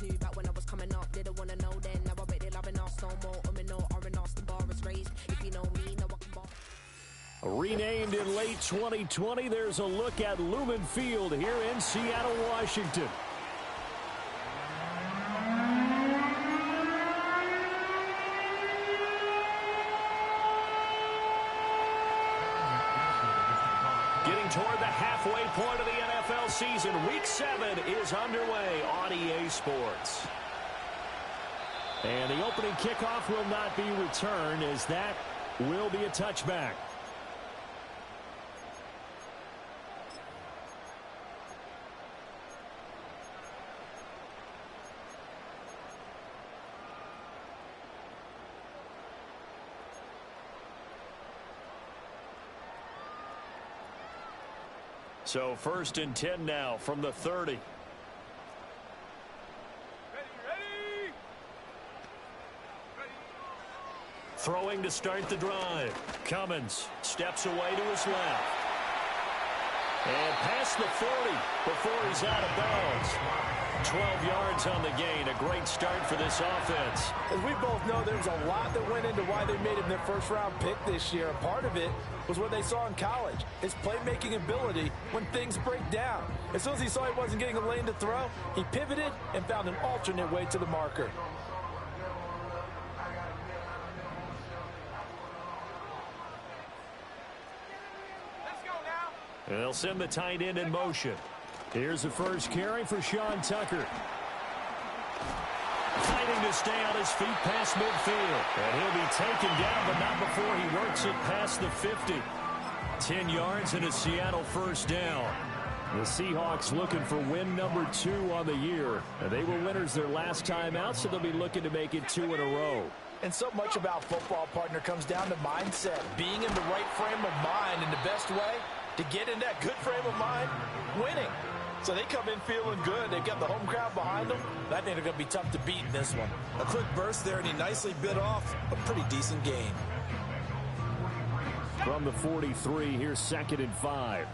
always knew back when I was coming up. Didn't wanna know then. Now I bet they're loving us no more. No R&R's, the bar is raised. If you know me, now I can bar. Renamed in late 2020, there's a look at Lumen Field here in Seattle, Washington. Getting toward the halfway point of the NFL season, Week 7 is underway on EA Sports. And the opening kickoff will not be returned, as that will be a touchback. So 1st and 10 now from the 30. Ready. Throwing to start the drive. Cummins steps away to his left. And past the 40 before he's out of bounds. 12 yards on the gain. A great start for this offense. As we both know, there's a lot that went into why they made him their first-round pick this year. Part of it was what they saw in college, his playmaking ability when things break down. As soon as he saw he wasn't getting a lane to throw, he pivoted and found an alternate way to the marker. Let's go now. And they'll send the tight end in motion. Here's the first carry for Sean Tucker. Fighting to stay on his feet past midfield. And he'll be taken down, but not before he works it past the 50. 10 yards and a Seattle first down. The Seahawks looking for win number 2 on the year. And they were winners their last time out, so they'll be looking to make it 2 in a row. And so much about football, partner, comes down to mindset. Being in the right frame of mind, and the best way to get in that good frame of mind, winning. So they come in feeling good. They've got the home crowd behind them. I think they're going to be tough to beat in this one. A quick burst there, and he nicely bit off a pretty decent gain. From the 43, here's 2nd and 5.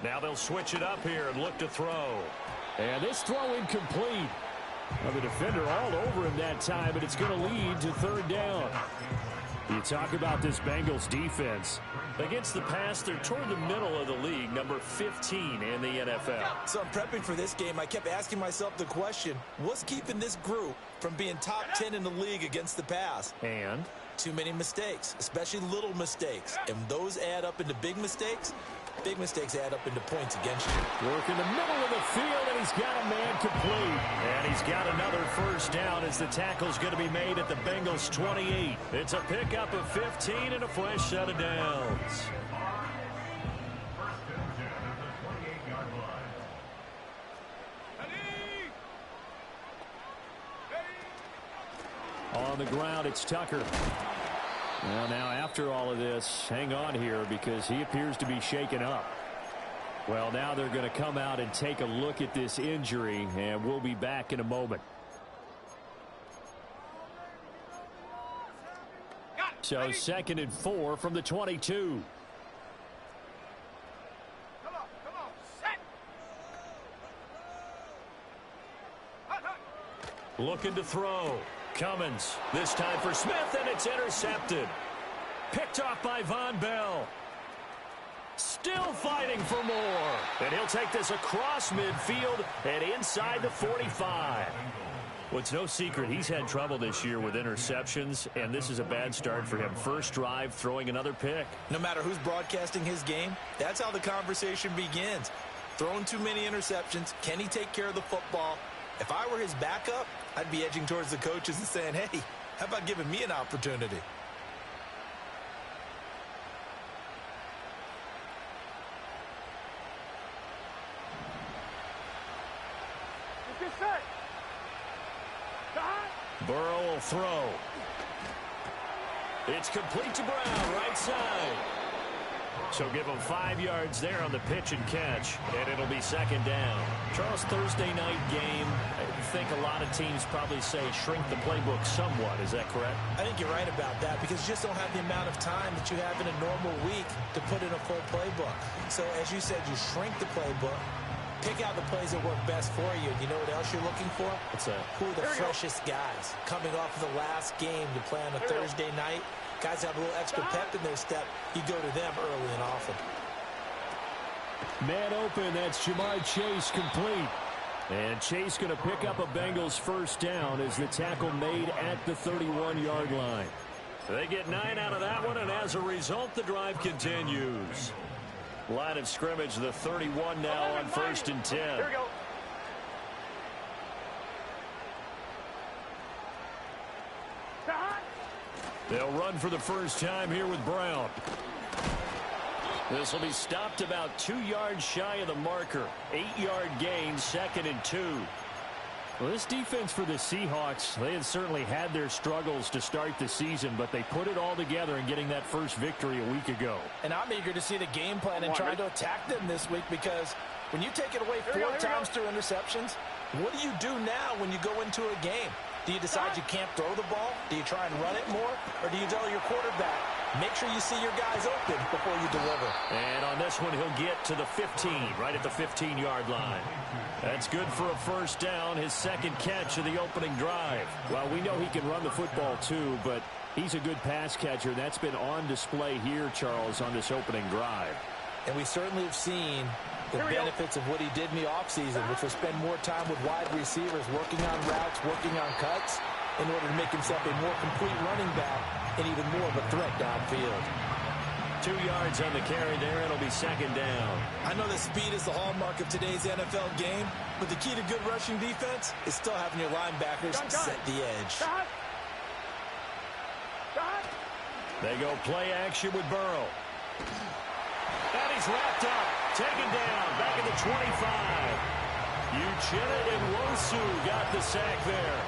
Now they'll switch it up here and look to throw. And this throw incomplete. Well, the defender all over him that time, but it's going to lead to 3rd down. You talk about this Bengals defense. Against the pass, they're toward the middle of the league, number 15 in the NFL. So I'm prepping for this game. I kept asking myself the question, what's keeping this group from being top 10 in the league against the pass? And? Too many mistakes, especially little mistakes. And those add up into big mistakes. Big mistakes add up into points against you. Work in the middle of the field, and he's got a man complete. And he's got another first down as the tackle's going to be made at the Bengals 28. It's a pickup of 15 and a fresh set of downs. On the ground, it's Tucker. Well, now after all of this, hang on here because he appears to be shaken up. Well, now they're going to come out and take a look at this injury, and we'll be back in a moment. So 2nd and 4 from the 22. Come on, set. Looking to throw. Cummins, this time for Smith, and it's intercepted. Picked off by Von Bell. Still fighting for more. And he'll take this across midfield and inside the 45. Well, it's no secret he's had trouble this year with interceptions, and this is a bad start for him. First drive, throwing another pick. No matter who's broadcasting his game, that's how the conversation begins. Throwing too many interceptions. Can he take care of the football? If I were his backup, I'd be edging towards the coaches and saying, hey, how about giving me an opportunity? Get set. Burrow will throw. It's complete to Brown, right side. So give him 5 yards there on the pitch and catch, and it'll be 2nd down. Charles, Thursday night game, think a lot of teams probably say shrink the playbook somewhat. Is that correct? I think you're right about that because you just don't have the amount of time that you have in a normal week to put in a full playbook. So as you said, you shrink the playbook, pick out the plays that work best for you. You know what else you're looking for? Who are the freshest guys coming off of the last game to play on a Thursday night? Guys have a little extra pep in their step. You go to them early and often. Man open, that's Jamar Chase complete. And Chase going to pick up a Bengals first down as the tackle made at the 31-yard line. They get 9 out of that one, and as a result, the drive continues. Line of scrimmage, the 31 now on 1st and 10. Here we go. They'll run for the first time here with Brown. This will be stopped about 2 yards shy of the marker. 8-yard gain, 2nd and 2. Well, this defense for the Seahawks, they had certainly had their struggles to start the season, but they put it all together in getting that first victory a week ago. And I'm eager to see the game plan and try to attack them this week because when you take it away 4 times through interceptions, what do you do now when you go into a game? Do you decide you can't throw the ball? Do you try and run it more? Or do you tell your quarterback, make sure you see your guys open before you deliver? And on this one, he'll get to the 15, right at the 15-yard line. That's good for a first down, his second catch of the opening drive. Well, we know he can run the football too, but he's a good pass catcher. That's been on display here, Charles, on this opening drive. And we certainly have seen the benefits of what he did in the offseason, which was spend more time with wide receivers, working on routes, working on cuts, in order to make himself a more complete running back and even more of a threat downfield. 2 yards on the carry there. It'll be second down. I know that speed is the hallmark of today's NFL game, but the key to good rushing defense is still having your linebackers set the edge. They go play action with Burrow. And he's wrapped up. Taken down. Back at the 25. Uchenna and Wosu got the sack there.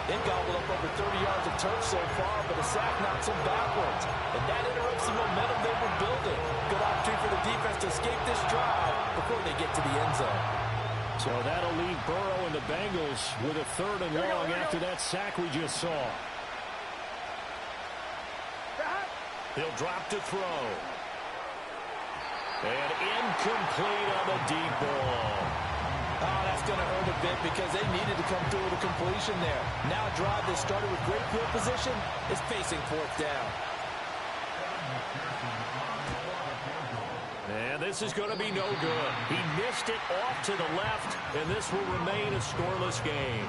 They've gobbled up over 30 yards of turf so far, but a sack knocks them backwards. And that interrupts the momentum they were building. Good opportunity for the defense to escape this drive before they get to the end zone. So that'll leave Burrow and the Bengals with a 3rd and long after that sack we just saw. He'll drop to throw. And incomplete on the deep ball. Oh, that's going to hurt a bit because they needed to come through with a completion there. Now a drive that started with great field position is facing 4th down. And this is going to be no good. He missed it off to the left, and this will remain a scoreless game.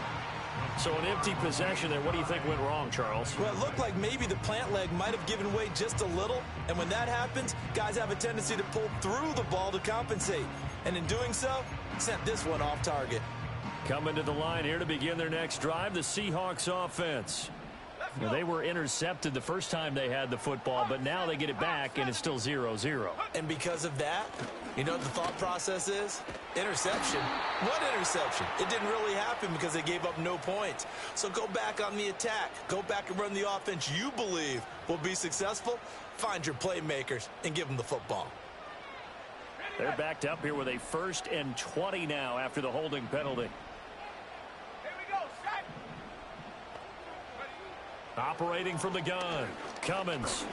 So an empty possession there. What do you think went wrong, Charles? Well, it looked like maybe the plant leg might have given way just a little. And when that happens, guys have a tendency to pull through the ball to compensate. And in doing so, sent this one off target. Coming to the line here to begin their next drive, the Seahawks offense. Well, they were intercepted the first time they had the football, but now they get it back, and it's still 0-0. And because of that, you know what the thought process is? Interception. What interception? It didn't really happen because they gave up no points. So go back on the attack. Go back and run the offense you believe will be successful. Find your playmakers and give them the football. They're backed up here with a 1st and 20 now after the holding penalty. Operating from the gun. Cummins.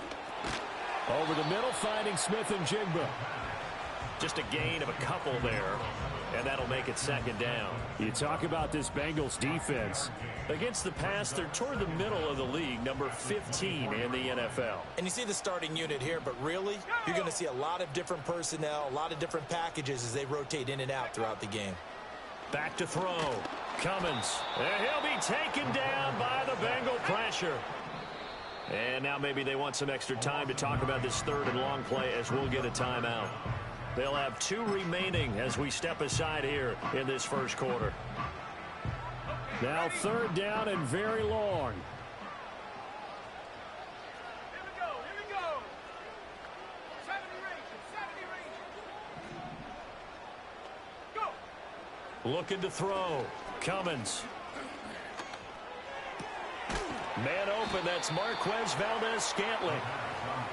Over the middle, finding Smith and Jigba. Just a gain of a couple there, and that'll make it 2nd down. You talk about this Bengals defense. Against the pass, they're toward the middle of the league, number 15 in the NFL. And you see the starting unit here, but really, you're going to see a lot of different personnel, a lot of different packages as they rotate in and out throughout the game. Back to throw. Cummins. And he'll be taken down by the Bengal pressure. And now maybe they want some extra time to talk about this 3rd and long play as we'll get a timeout. They'll have 2 remaining as we step aside here in this first quarter. Now 3rd down and very long. Here we go. 70 range. Go. Looking to throw. Cummins. Man open, that's Marquez Valdez-Scantling.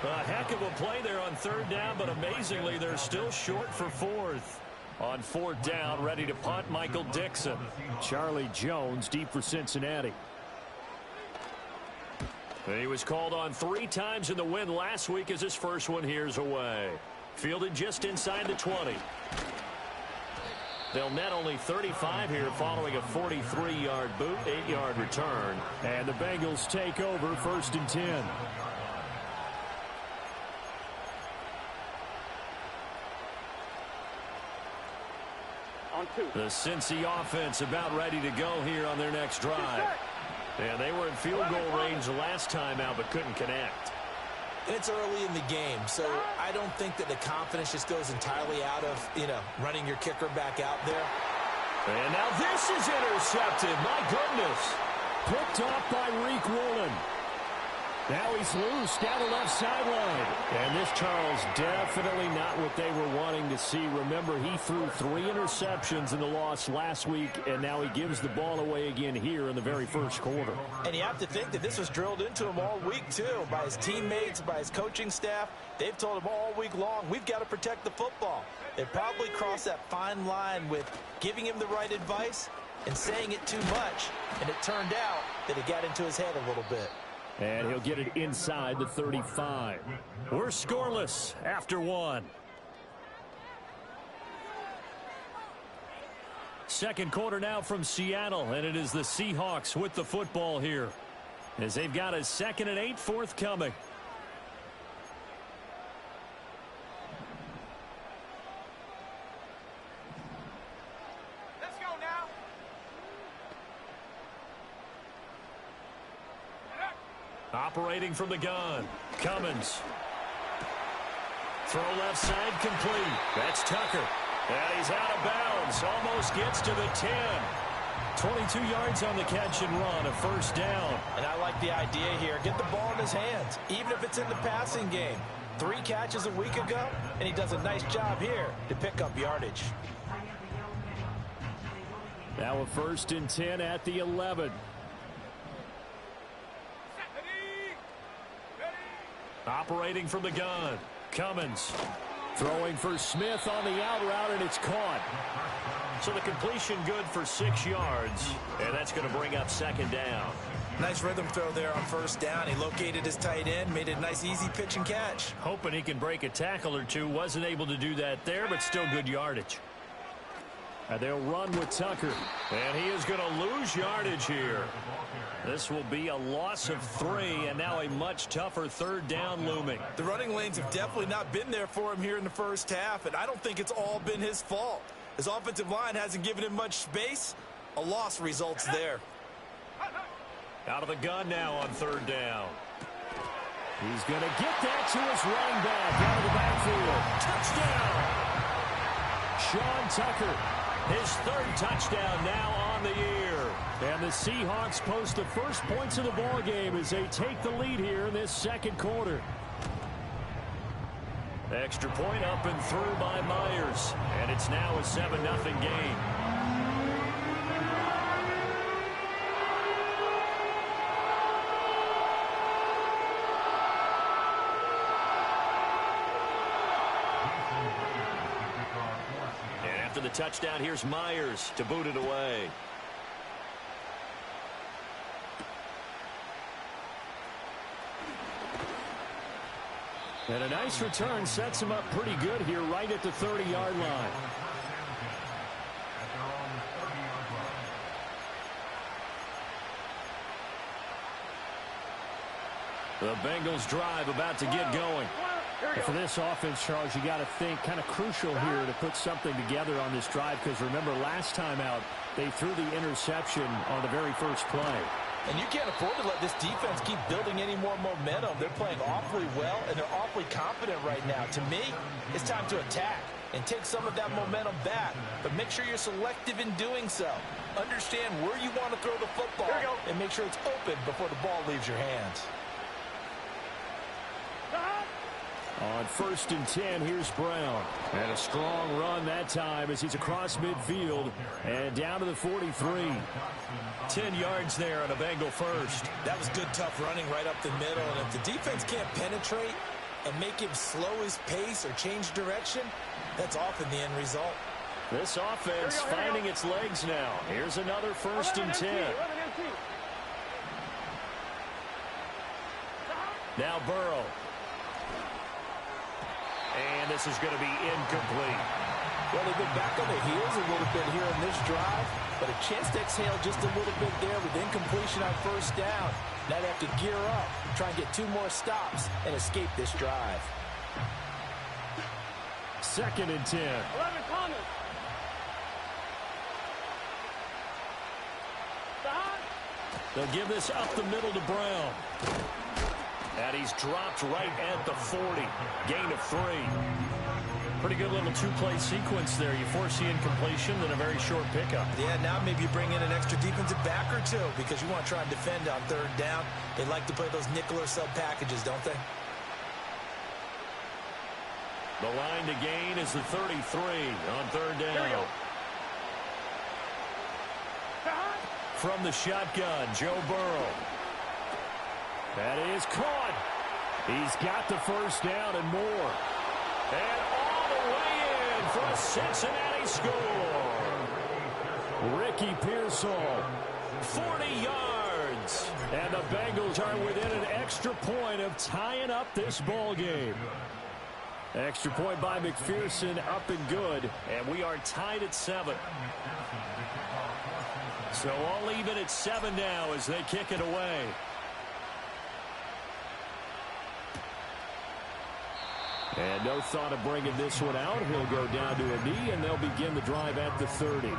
A heck of a play there on 3rd down, but amazingly, they're still short for 4th. On 4th down, ready to punt, Michael Dixon. Charlie Jones deep for Cincinnati. He was called on 3 times in the win last week as his first one here's away. Fielded just inside the 20. They'll net only 35 here following a 43-yard boot, 8-yard return. And the Bengals take over 1st and 10. The Cincy offense about ready to go here on their next drive. And they were in field goal range the last time out but couldn't connect. It's early in the game, so I don't think that the confidence just goes entirely out of, running your kicker back out there. And now this is intercepted. My goodness. Picked off by Reek Woolen. Now he's loose down the left sideline. And this, Charles, definitely not what they were wanting to see. Remember, he threw 3 interceptions in the loss last week, and now he gives the ball away again here in the very first quarter. And you have to think that this was drilled into him all week, too, by his teammates, by his coaching staff. They've told him all week long, we've got to protect the football. They probably crossed that fine line with giving him the right advice and saying it too much, and it turned out that it got into his head a little bit. And he'll get it inside the 35. We're scoreless after 1. Second quarter now from Seattle, and it is the Seahawks with the football here as they've got a 2nd and 8 forthcoming. Let's go now. Operating from the gun, Cummins. Throw left side complete. That's Tucker. And he's out of bounds. Almost gets to the 10. 22 yards on the catch and run, a 1st down. And I like the idea here. Get the ball in his hands, even if it's in the passing game. 3 catches a week ago, and he does a nice job here to pick up yardage. Now a 1st and 10 at the 11. Operating from the gun, Cummins. Throwing for Smith on the out route, and it's caught. So the completion good for 6 yards, and that's going to bring up 2nd down. Nice rhythm throw there on 1st down. He located his tight end, made a nice easy pitch and catch. Hoping he can break a tackle or two. Wasn't able to do that there, but still good yardage. And they'll run with Tucker. And he is going to lose yardage here. This will be a loss of 3, and now a much tougher 3rd down looming. The running lanes have definitely not been there for him here in the first half, and I don't think it's all been his fault. His offensive line hasn't given him much space. A loss results there. Out of the gun now on 3rd down. He's going to get that to his running back out of the backfield. Touchdown! Sean Tucker, his 3rd touchdown now on the year. And the Seahawks post the first points of the ball game as they take the lead here in this 2nd quarter. Extra point up and through by Myers. And it's now a 7-0 game. And after the touchdown, here's Myers to boot it away. And a nice return sets him up pretty good here right at the 30-yard line. The Bengals drive about to get going. And for this offense, Charles, you got to think kind of crucial here to put something together on this drive, because remember last time out they threw the interception on the very first play. And you can't afford to let this defense keep building any more momentum. They're playing awfully well, and they're awfully confident right now. To me, it's time to attack and take some of that momentum back. But make sure you're selective in doing so. Understand where you want to throw the football and make sure it's open before the ball leaves your hands. On 1st and 10, here's Brown. And a strong run that time as he's across midfield and down to the 43. 10 yards there on a Bengal 1st. That was good, tough running right up the middle. And if the defense can't penetrate and make him slow his pace or change direction, that's often the end result. This offense finding its legs now. Here's another 1st and 10. Now Burrow. And this is going to be incomplete. Well, they've been back on their heels a little bit here in this drive, but a chance to exhale just a little bit there with incompletion on 1st down. Now they have to gear up, try and get 2 more stops, and escape this drive. 2nd and 10. 11 Thomas. They'll give this up the middle to Brown. And he's dropped right at the 40. Gain of 3. Pretty good little 2-play sequence there. You force the incompletion, then a very short pickup. Yeah, now maybe you bring in an extra defensive back or 2 because you want to try and defend on 3rd down. They like to play those nickel or sub packages, don't they? The line to gain is the 33 on 3rd down. From the shotgun, Joe Burrow. That is caught. He's got the 1st down and more. And all the way in for a Cincinnati score. Ricky Pearsall. 40 yards. And the Bengals are within an extra point of tying up this ball game. Extra point by McPherson, up and good. And we are tied at 7. So all even at 7 now as they kick it away. And no thought of bringing this one out. He'll go down to a knee, and they'll begin the drive at the 30.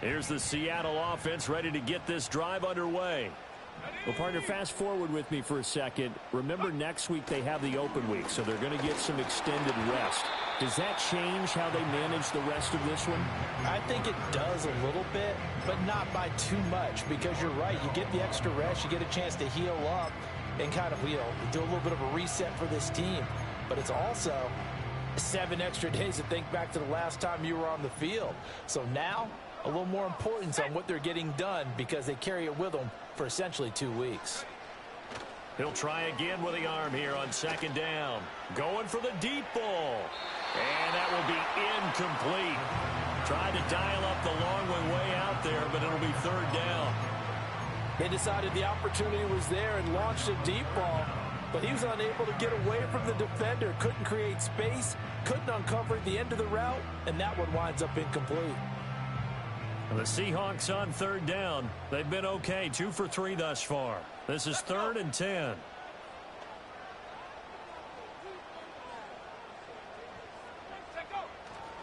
Here's the Seattle offense ready to get this drive underway. Well, partner, fast forward with me for a second. Remember, next week they have the open week, so they're going to get some extended rest. Does that change how they manage the rest of this one? I think it does a little bit, but not by too much, because you're right. You get the extra rest, you get a chance to heal up and kind of, do a little bit of a reset for this team. But it's also 7 extra days to think back to the last time you were on the field. So now, a little more importance on what they're getting done because they carry it with them for essentially 2 weeks. He'll try again with the arm here on 2nd down. Going for the deep ball. And that will be incomplete. Tried to dial up the long one way out there, but it'll be 3rd down. They decided the opportunity was there and launched a deep ball, but he was unable to get away from the defender. Couldn't create space, couldn't uncover at the end of the route, and that one winds up incomplete. The Seahawks on 3rd down. They've been okay, 2 for 3 thus far. This is 3rd and 10.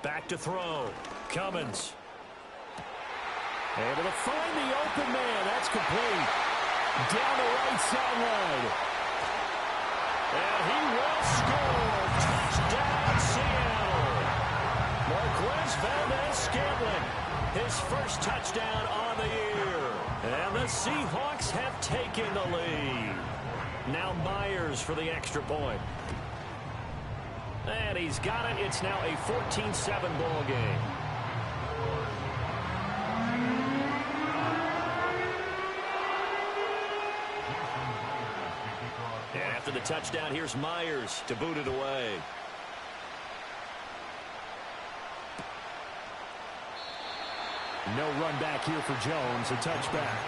Back to throw. Cummins. Able to find the open man. That's complete. Down the right sideline. And he will score. Touchdown, Seattle. Marquez Valdez-Scantling. His first touchdown on the year. And the Seahawks have taken the lead. Now Myers for the extra point. And he's got it. It's now a 14-7 ball game. And after the touchdown, here's Myers to boot it away. No run back here for Jones. A touchback.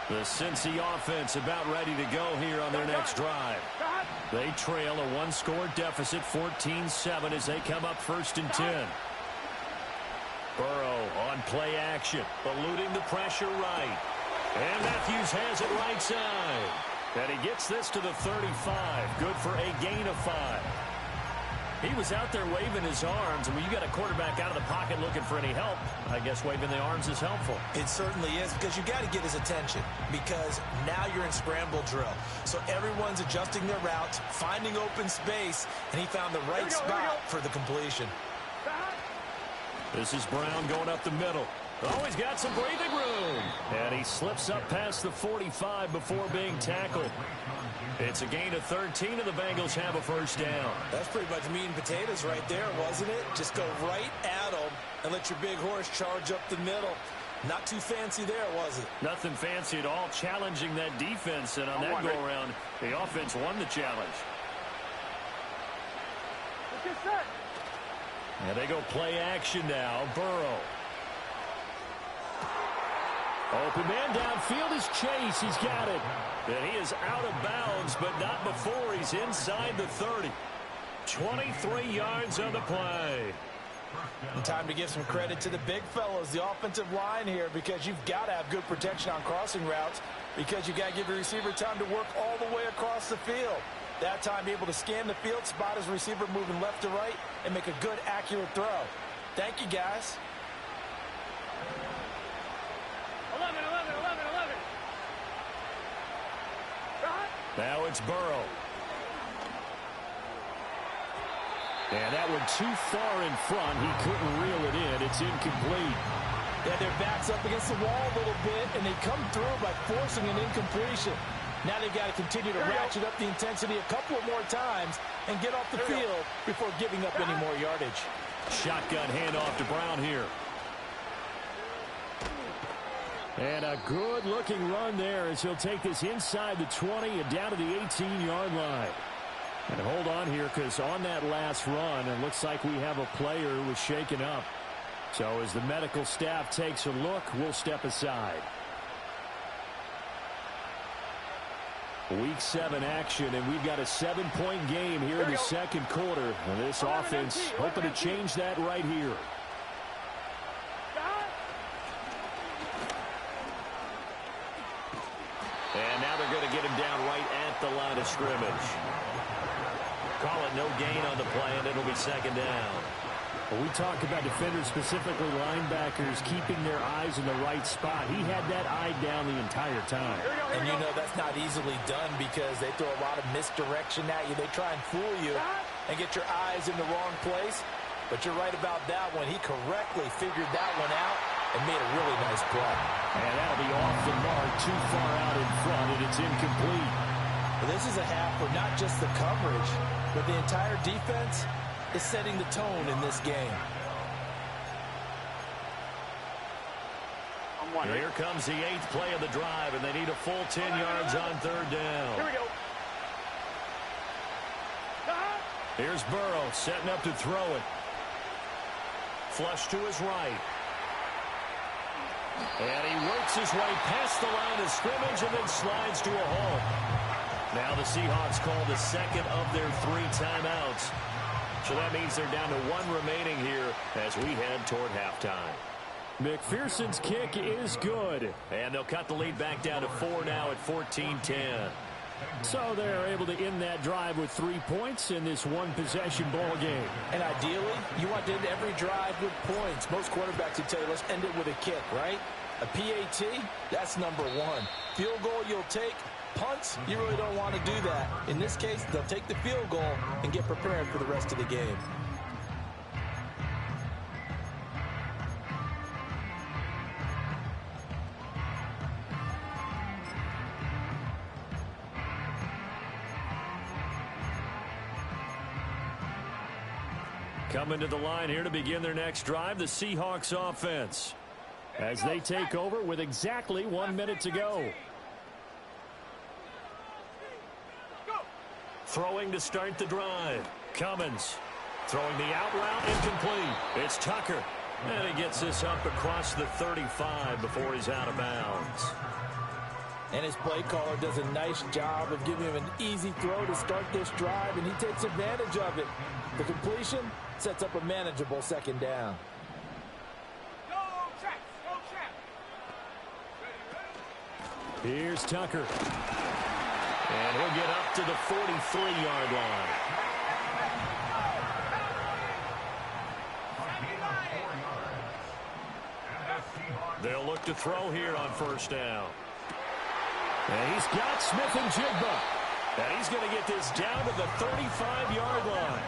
The Cincy offense about ready to go here on their next drive. They trail a 1-score deficit, 14-7, as they come up 1st and 10. Burrow on play action, eluding the pressure right. And Matthews has it right side. And he gets this to the 35. Good for a gain of 5. He was out there waving his arms, and when you got a quarterback out of the pocket looking for any help, I guess waving the arms is helpful. It certainly is, because you got to get his attention, because now you're in scramble drill. So everyone's adjusting their routes, finding open space, and he found the right spot for the completion. This is Brown going up the middle. Oh, he's got some breathing room. And he slips up past the 45 before being tackled. It's a gain of 13, and the Bengals have a first down. That's pretty much meat and potatoes right there, wasn't it? Just go right at them and let your big horse charge up the middle. Not too fancy there, was it? Nothing fancy at all, challenging that defense. And on that go-around, the offense won the challenge. And they go play action now. Burrow. Open man downfield is Chase. He's got it. And he is out of bounds, but not before he's inside the 30. 23 yards on the play. And time to give some credit to the big fellows, the offensive line here, because you've got to have good protection on crossing routes, because you got to give your receiver time to work all the way across the field. That time, be able to scan the field, spot his receiver moving left to right, and make a good, accurate throw. Thank you, guys. 11. Now it's Burrow. And that one too far in front. He couldn't reel it in. It's incomplete. Yeah, their back's up against the wall a little bit, and they come through by forcing an incompletion. Now they've got to continue to ratchet up the intensity a couple of more times and get off the field before giving up any more yardage. Shotgun handoff to Brown here. And a good-looking run there as he'll take this inside the 20 and down to the 18-yard line. And hold on here, because on that last run, it looks like we have a player who was shaken up. So as the medical staff takes a look, we'll step aside. Week 7 action, and we've got a 7-point game here in the second quarter. And this offense hoping to change that right here. And now they're going to get him down right at the line of scrimmage. Call it no gain on the play, and it'll be second down. When we talk about defenders, specifically linebackers, keeping their eyes in the right spot, he had that eye down the entire time. And you know that's not easily done because they throw a lot of misdirection at you. They try and fool you and get your eyes in the wrong place. But you're right about that one. He correctly figured that one out and made a really nice play. And that'll be off the mark, too far out in front, and it's incomplete. Well, this is a half where not just the coverage, but the entire defense is setting the tone in this game. Here comes the 8th play of the drive, and they need a full 10 yards on third down. Here we go. Here's Burrow setting up to throw it. Flush to his right. And he works his way past the line of scrimmage and then slides to a halt. Now the Seahawks call the second of their 3 timeouts. So that means they're down to 1 remaining here as we head toward halftime. McPherson's kick is good. And they'll cut the lead back down to 4 now at 14-10. So they're able to end that drive with 3 points in this one-possession ball game. And ideally, you want to end every drive with points. Most quarterbacks would tell you, let's end it with a kick, right? A PAT, that's number 1. Field goal you'll take. Punts, you really don't want to do that. In this case, they'll take the field goal and get prepared for the rest of the game. Coming to the line here to begin their next drive, the Seahawks offense. As they take over with exactly 1 minute to go. Throwing to start the drive. Cummins throwing the out route, incomplete. It's Tucker. And he gets this up across the 35 before he's out of bounds. And his play caller does a nice job of giving him an easy throw to start this drive, and he takes advantage of it. The completion sets up a manageable second down. Go, check. Go, check. Here's Tucker. And he'll get up to the 43-yard line. They'll look to throw here on first down. And he's got Smith and Jigba. And he's going to get this down to the 35-yard line.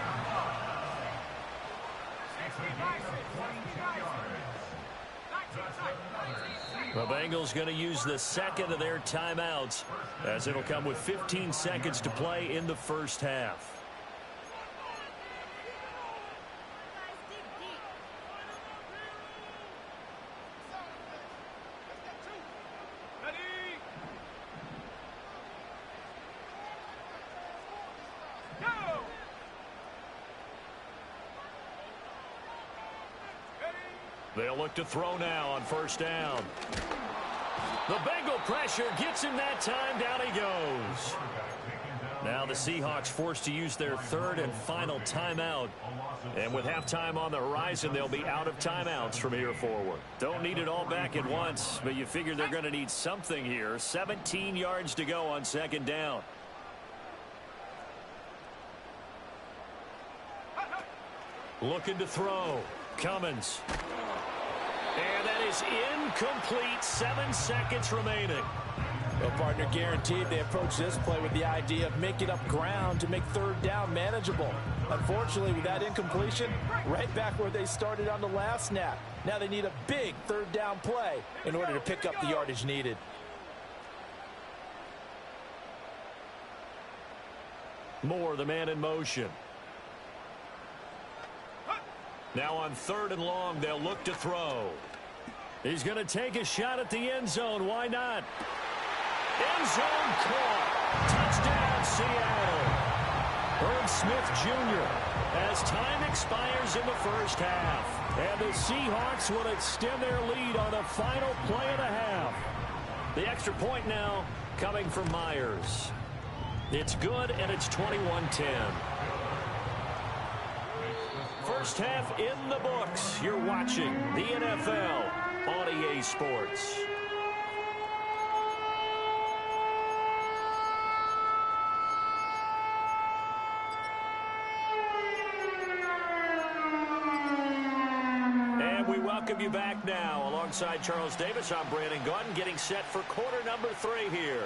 The Bengals going to use the second of their timeouts as it'll come with 15 seconds to play in the first half. They'll look to throw now on first down. The Bengal pressure gets him that time. Down he goes. Now the Seahawks forced to use their third and final timeout. And with halftime on the horizon, they'll be out of timeouts from here forward. Don't need it all back at once, but you figure they're going to need something here. 17 yards to go on second down. Looking to throw. Cummins. And that is incomplete. 7 seconds remaining. Well, partner, guaranteed they approach this play with the idea of making up ground to make third down manageable. Unfortunately, with that incompletion, right back where they started on the last snap. Now they need a big third down play in order to pick up the yardage needed. Moore, the man in motion. Now on third and long, they'll look to throw. He's going to take a shot at the end zone. Why not? End zone caught. Touchdown, Seattle. Herb Smith Jr. as time expires in the first half. And the Seahawks will extend their lead on the final play of the half. The extra point now coming from Myers. It's good, and it's 21-10. First half in the books. You're watching the NFL on EA Sports. And we welcome you back now. Alongside Charles Davis, I'm Brandon Gaudin, getting set for quarter number 3 here.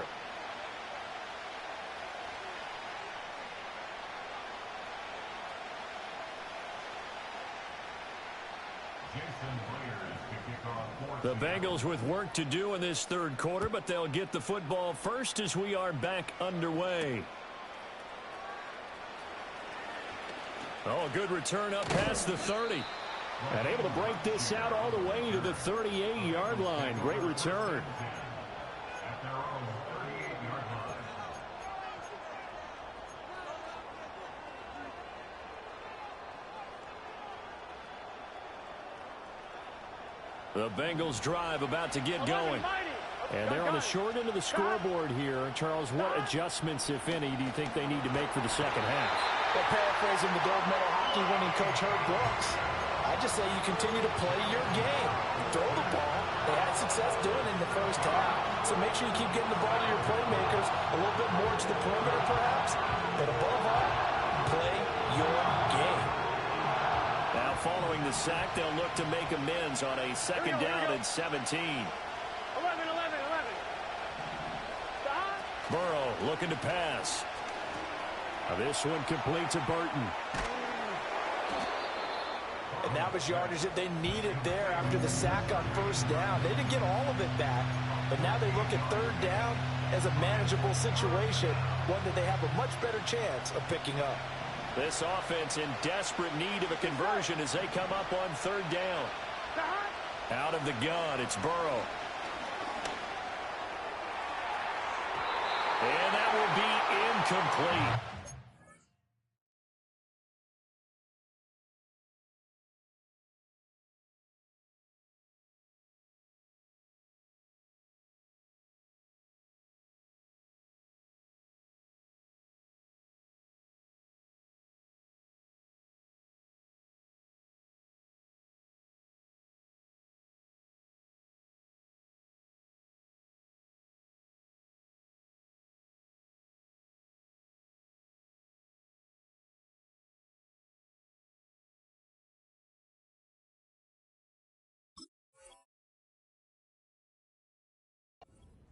The Bengals with work to do in this third quarter, but they'll get the football first as we are back underway. Oh, good return up past the 30. And able to break this out all the way to the 38-yard line. Great return. The Bengals drive about to get going. And they're on the short end of the scoreboard here. Charles, what adjustments, if any, do you think they need to make for the second half? Well, paraphrasing the gold medal hockey winning coach Herb Brooks, I just say you continue to play your game. Throw the ball. They had success doing it in the first half. So make sure you keep getting the ball to your playmakers a little bit more to the perimeter perhaps. But above all, play your game. Now following the sack, they'll look to make amends on a second down and 17. 11. Burrow looking to pass. Now this one complete to Burton. And that was yardage that they needed there after the sack on first down. They didn't get all of it back, but now they look at third down as a manageable situation, one that they have a much better chance of picking up. This offense in desperate need of a conversion as they come up on third down. Out of the gun, it's Burrow. And that will be incomplete.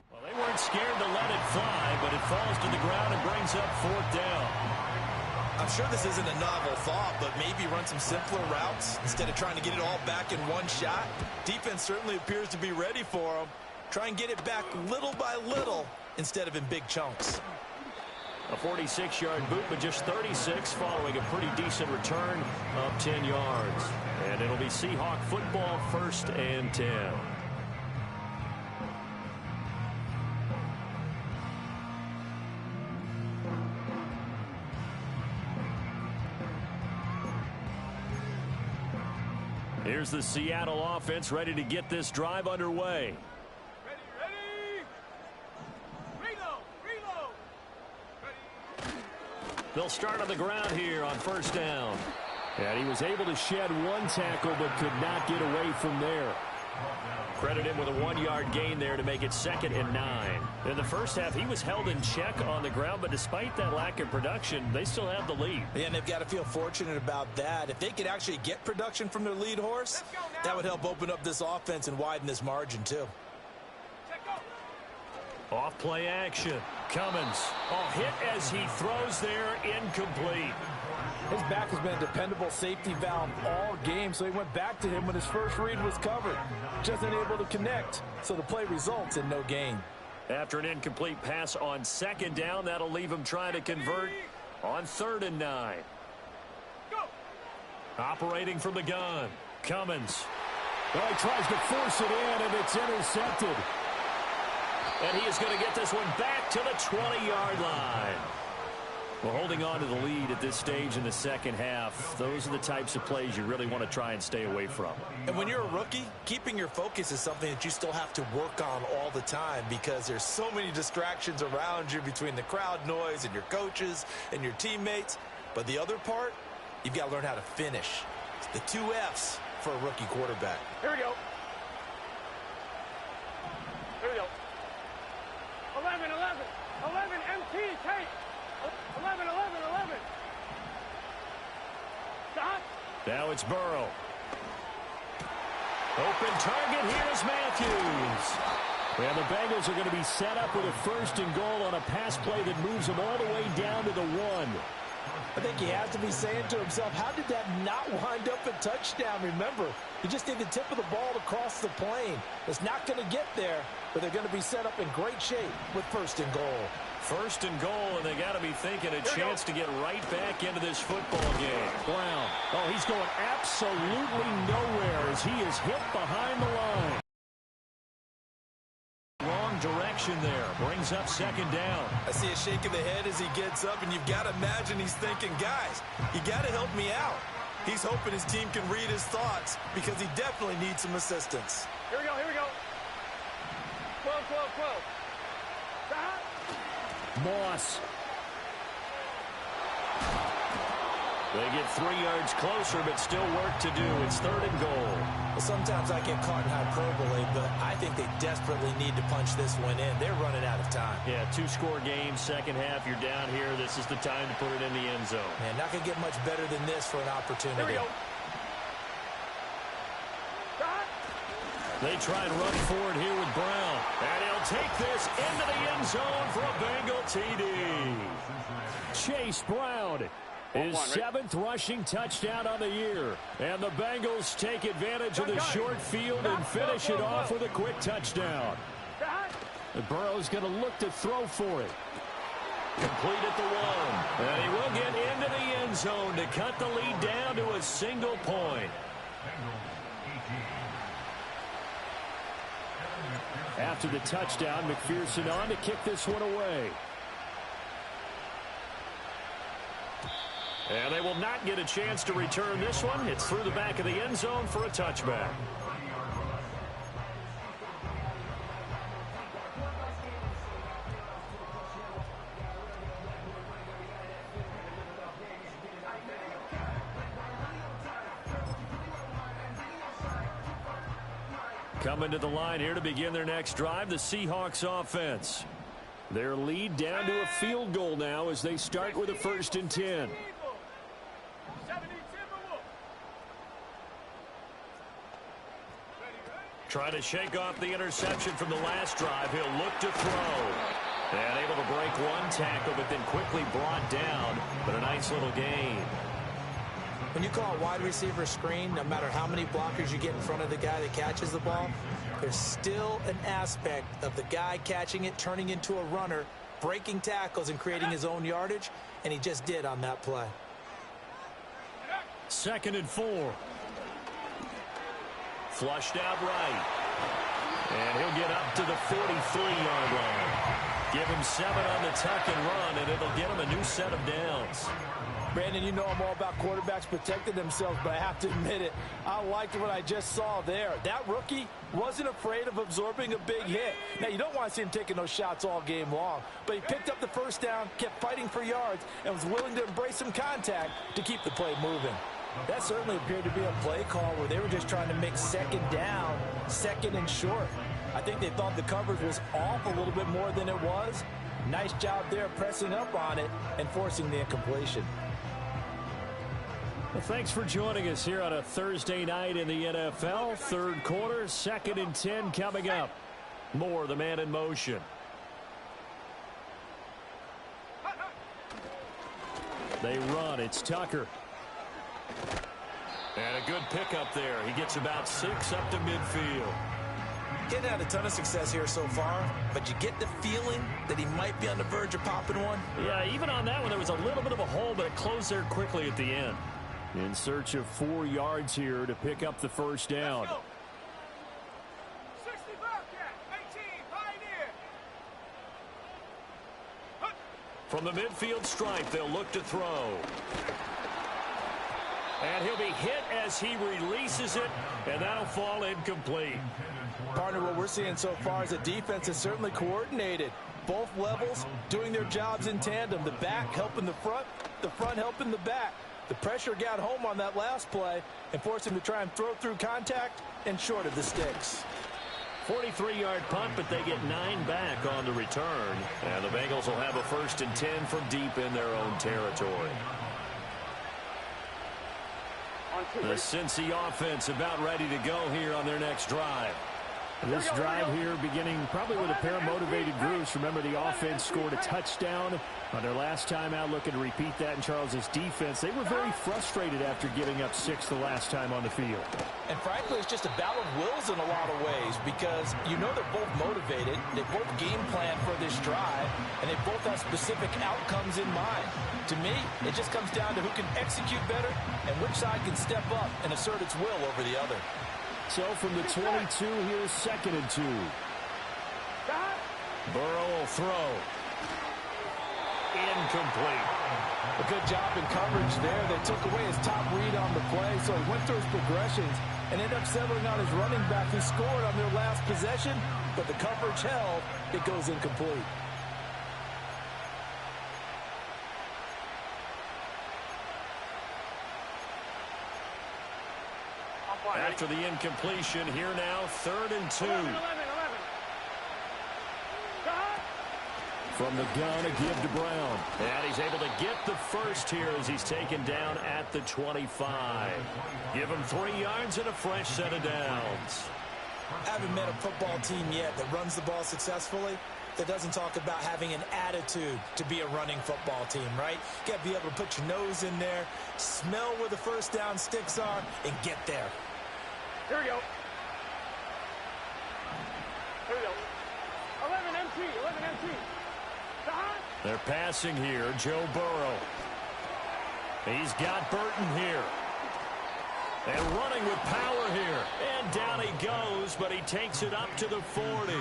Well, they weren't scared to let it fly, but it falls to the ground and brings up fourth down. I'm sure this isn't a novel thought, but maybe run some simpler routes instead of trying to get it all back in one shot. Defense certainly appears to be ready for them. Try and get it back little by little instead of in big chunks. A 46-yard boot, but just 36 following a pretty decent return of 10 yards. And it'll be Seahawk football, 1st and 10. Here's the Seattle offense ready to get this drive underway. Ready. Reload. Ready. They'll start on the ground here on 1st down. And he was able to shed one tackle but could not get away from there. Credit him with a 1-yard gain there to make it 2nd and 9. In the first half, he was held in check on the ground, but despite that lack of production, they still have the lead. Yeah, and they've got to feel fortunate about that. If they could actually get production from their lead horse, that would help open up this offense and widen this margin too. Off play action. Cummins. Hit as he throws there, incomplete. His back has been a dependable safety valve all game, so he went back to him when his first read was covered. Just unable to connect, so the play results in no gain. After an incomplete pass on 2nd down, that'll leave him trying to convert on 3rd and 9. Go. Operating from the gun. Cummins. Well, he tries to force it in, and it's intercepted. And he is going to get this one back to the 20-yard line. Well, holding on to the lead at this stage in the second half, those are the types of plays you really want to try and stay away from. And when you're a rookie, keeping your focus is something that you still have to work on all the time because there's so many distractions around you between the crowd noise and your coaches and your teammates. But the other part, you've got to learn how to finish. It's the 2 F's for a rookie quarterback. Here we go. 11, MT, take. 11. Stop. Now it's Burrow. Open target. Here's Matthews. And the Bengals are going to be set up with a 1st and goal on a pass play that moves them all the way down to the 1. I think he has to be saying to himself, how did that not wind up a touchdown? Remember, he just did the tip of the ball to cross the plane. It's not going to get there, but they're going to be set up in great shape with 1st and goal. 1st and goal, and they got to be thinking a chance to get right back into this football game. Brown. Oh, he's going absolutely nowhere as he is hit behind the line. Wrong direction there. Brings up 2nd down. I see a shake of the head as he gets up, and you've got to imagine he's thinking, guys, you got to help me out. He's hoping his team can read his thoughts because he definitely needs some assistance. Here we go. 12. Stop. Moss. They get 3 yards closer, but still work to do. It's 3rd and goal. Well, sometimes I get caught in hyperbole, but I think they desperately need to punch this one in. They're running out of time. Yeah, 2-score game, second half. You're down here. This is the time to put it in the end zone. Man, not going to get much better than this for an opportunity. Here we go. Stop. They try and run forward here with Brown. And he'll take this into the end zone for a Bengal TD. Chase Brown. His 7th rushing touchdown on the year. And the Bengals take advantage of the short field and finish it off with a quick touchdown. And Burrow's going to look to throw for it. Complete at the 1. And he will get into the end zone to cut the lead down to a single point. After the touchdown, McPherson on to kick this one away. And they will not get a chance to return this one. It's through the back of the end zone for a touchback. Coming to the line here to begin their next drive, the Seahawks offense. Their lead down to a field goal now as they start with a 1st and 10. Trying to shake off the interception from the last drive. He'll look to throw. And able to break one tackle, but then quickly brought down. But a nice little gain. When you call a wide receiver screen, no matter how many blockers you get in front of the guy that catches the ball, there's still an aspect of the guy catching it, turning into a runner, breaking tackles and creating his own yardage, and he just did on that play. 2nd and 4. Flushed out right. And he'll get up to the 43-yard line. Give him 7 on the tuck and run, and it'll get him a new set of downs. Brandon, you know I'm all about quarterbacks protecting themselves, but I have to admit it, I liked what I just saw there. That rookie wasn't afraid of absorbing a big hit. Now, you don't want to see him taking those shots all game long, but he picked up the first down, kept fighting for yards, and was willing to embrace some contact to keep the play moving. That certainly appeared to be a play call where they were just trying to make 2nd down, 2nd and short. I think they thought the coverage was off a little bit more than it was. Nice job there pressing up on it and forcing the incompletion. Well, thanks for joining us here on a Thursday night in the NFL. 3rd quarter, 2nd and 10 coming up. More of the man in motion. They run. It's Tucker. And a good pickup there. He gets about 6 up to midfield. Getting had a ton of success here so far, but you get the feeling that he might be on the verge of popping one. Yeah, even on that one, there was a little bit of a hole, but it closed there quickly at the end. In search of 4 yards here to pick up the first down. 60 Bobcat, 18, Pioneer. From the midfield stripe, they'll look to throw. And he'll be hit as he releases it, and that'll fall incomplete. Partner, what we're seeing so far is a defense that's certainly coordinated. Both levels doing their jobs in tandem. The back helping the front helping the back. The pressure got home on that last play and forced him to try and throw through contact and short of the sticks. 43-yard punt, but they get 9 back on the return. And the Bengals will have a 1st and 10 from deep in their own territory. The Cincy offense about ready to go here on their next drive. This drive here beginning probably with a pair of motivated groups. Remember, the offense scored a touchdown on their last time out, looking to repeat that in Charles's defense. They were very frustrated after giving up 6 the last time on the field. And frankly, it's just a battle of wills in a lot of ways because you know they're both motivated, they both game plan for this drive, and they both have specific outcomes in mind. To me, it just comes down to who can execute better and which side can step up and assert its will over the other. So from the 22, here's 2nd and 2. Burrow will throw. Incomplete. A good job in coverage there. They took away his top read on the play, so he went through his progressions and ended up settling on his running back who scored on their last possession, but the coverage held. It goes incomplete. After the incompletion, here now, 3rd and 2. 11. From the gun, a give to Brown. And he's able to get the first here as he's taken down at the 25. Give him 3 yards and a fresh set of downs. I haven't met a football team yet that runs the ball successfully that doesn't talk about having an attitude to be a running football team, right? You got to be able to put your nose in there, smell where the first down sticks are, and get there. Here we go. 11 MT. They're passing here, Joe Burrow. He's got Burton here. And running with power here. And down he goes, but he takes it up to the 40.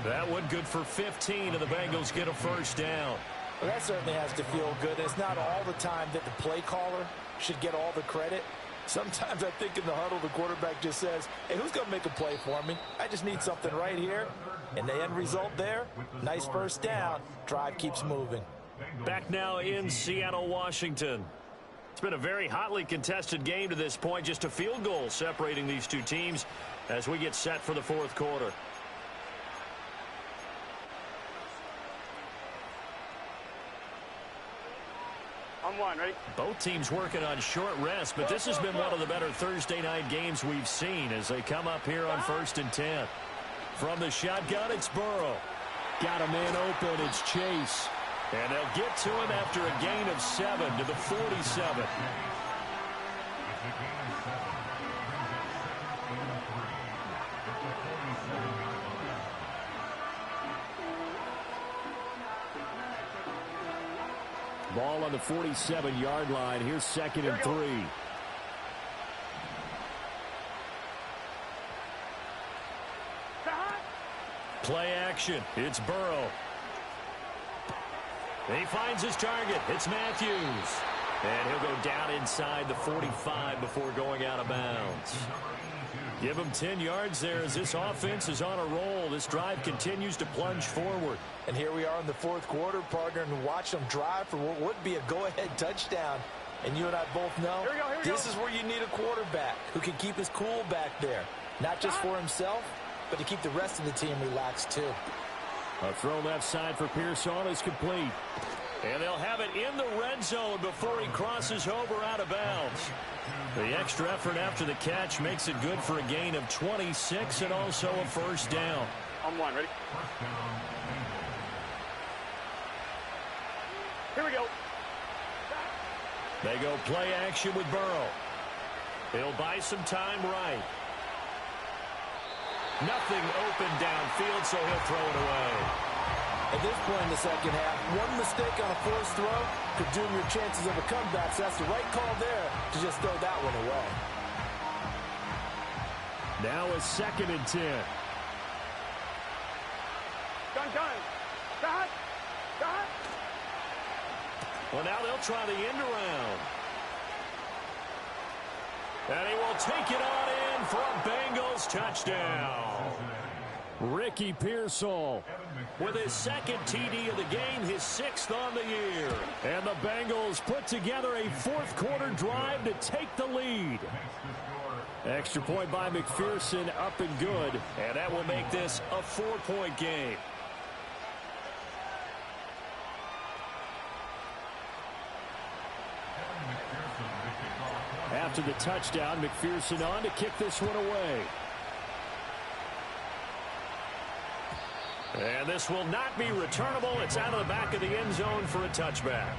That one good for 15, and the Bengals get a first down. Well, that certainly has to feel good. It's not all the time that the play caller should get all the credit. Sometimes I think in the huddle, the quarterback just says, hey, who's going to make a play for me? I just need something right here. And the end result there, nice first down. Drive keeps moving. Back now in Seattle, Washington. It's been a very hotly contested game to this point. Just a field goal separating these two teams as we get set for the 4th quarter. On one, ready? Both teams working on short rest, but this has been one of the better Thursday night games we've seen as they come up here on 1st and 10. From the shotgun, it's Burrow. Got a man open. It's Chase. And they'll get to him after a gain of 7 to the 47. Ball on the 47-yard line. Here's 2nd and 3. Play action. It's Burrow. He finds his target. It's Matthews. And he'll go down inside the 45 before going out of bounds. Give him 10 yards there as this offense is on a roll. This drive continues to plunge forward. And here we are in the 4th quarter, partner, and watch them drive for what would be a go-ahead touchdown. And you and I both know this is where you need a quarterback who can keep his cool back there. Not just for himself, but to keep the rest of the team relaxed too. A throw left side for Pearson is complete. And they'll have it in the red zone before he crosses over out of bounds. The extra effort after the catch makes it good for a gain of 26 and also a first down. On one, ready? Here we go. They go play action with Burrow. He'll buy some time right. Nothing open downfield, so he'll throw it away. At this point in the second half, one mistake on a forced throw could doom your chances of a comeback. So that's the right call there to just throw that one away. Now a 2nd and 10. Done. Dot. Well, now they'll try the end around. And he will take it on in for a Bengals touchdown. Ricky Pearsall With his 2nd TD of the game, his 6th on the year. And the Bengals put together a 4th quarter drive to take the lead. Extra point by McPherson, up and good. And that will make this a 4-point game. After the touchdown, McPherson on to kick this one away. And this will not be returnable. It's out of the back of the end zone for a touchback.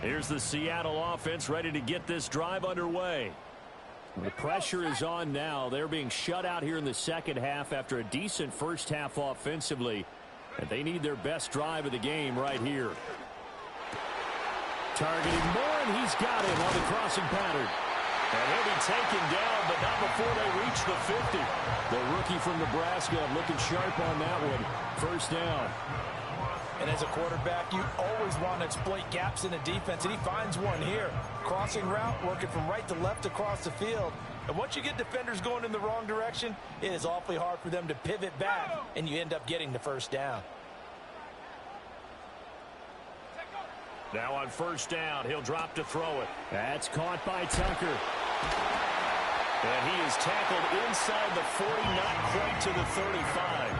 Here's the Seattle offense ready to get this drive underway. The pressure is on now. They're being shut out here in the second half after a decent first half offensively. And they need their best drive of the game right here. Targeting Moore, and he's got him on the crossing pattern. And he'll be taken down, but not before they reach the 50. The rookie from Nebraska looking sharp on that one. First down. And as a quarterback, you always want to exploit gaps in the defense, and he finds one here. Crossing route, working from right to left across the field. And once you get defenders going in the wrong direction, it is awfully hard for them to pivot back, and you end up getting the first down. Now on first down, he'll drop to throw it. That's caught by Tucker. And he is tackled inside the 40, not quite to the 35.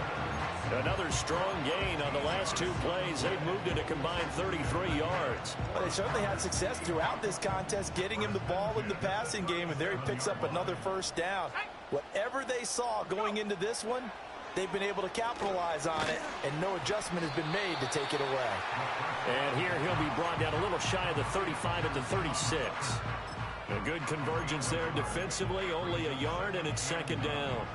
Another strong gain on the last 2 plays. They've moved it a combined 33 yards. But they certainly had success throughout this contest, getting him the ball in the passing game, and there he picks up another first down. Whatever they saw going into this one, they've been able to capitalize on it, and no adjustment has been made to take it away. And here he'll be brought down a little shy of the 35 at the 36. A good convergence there defensively, only a yard, and it's second down.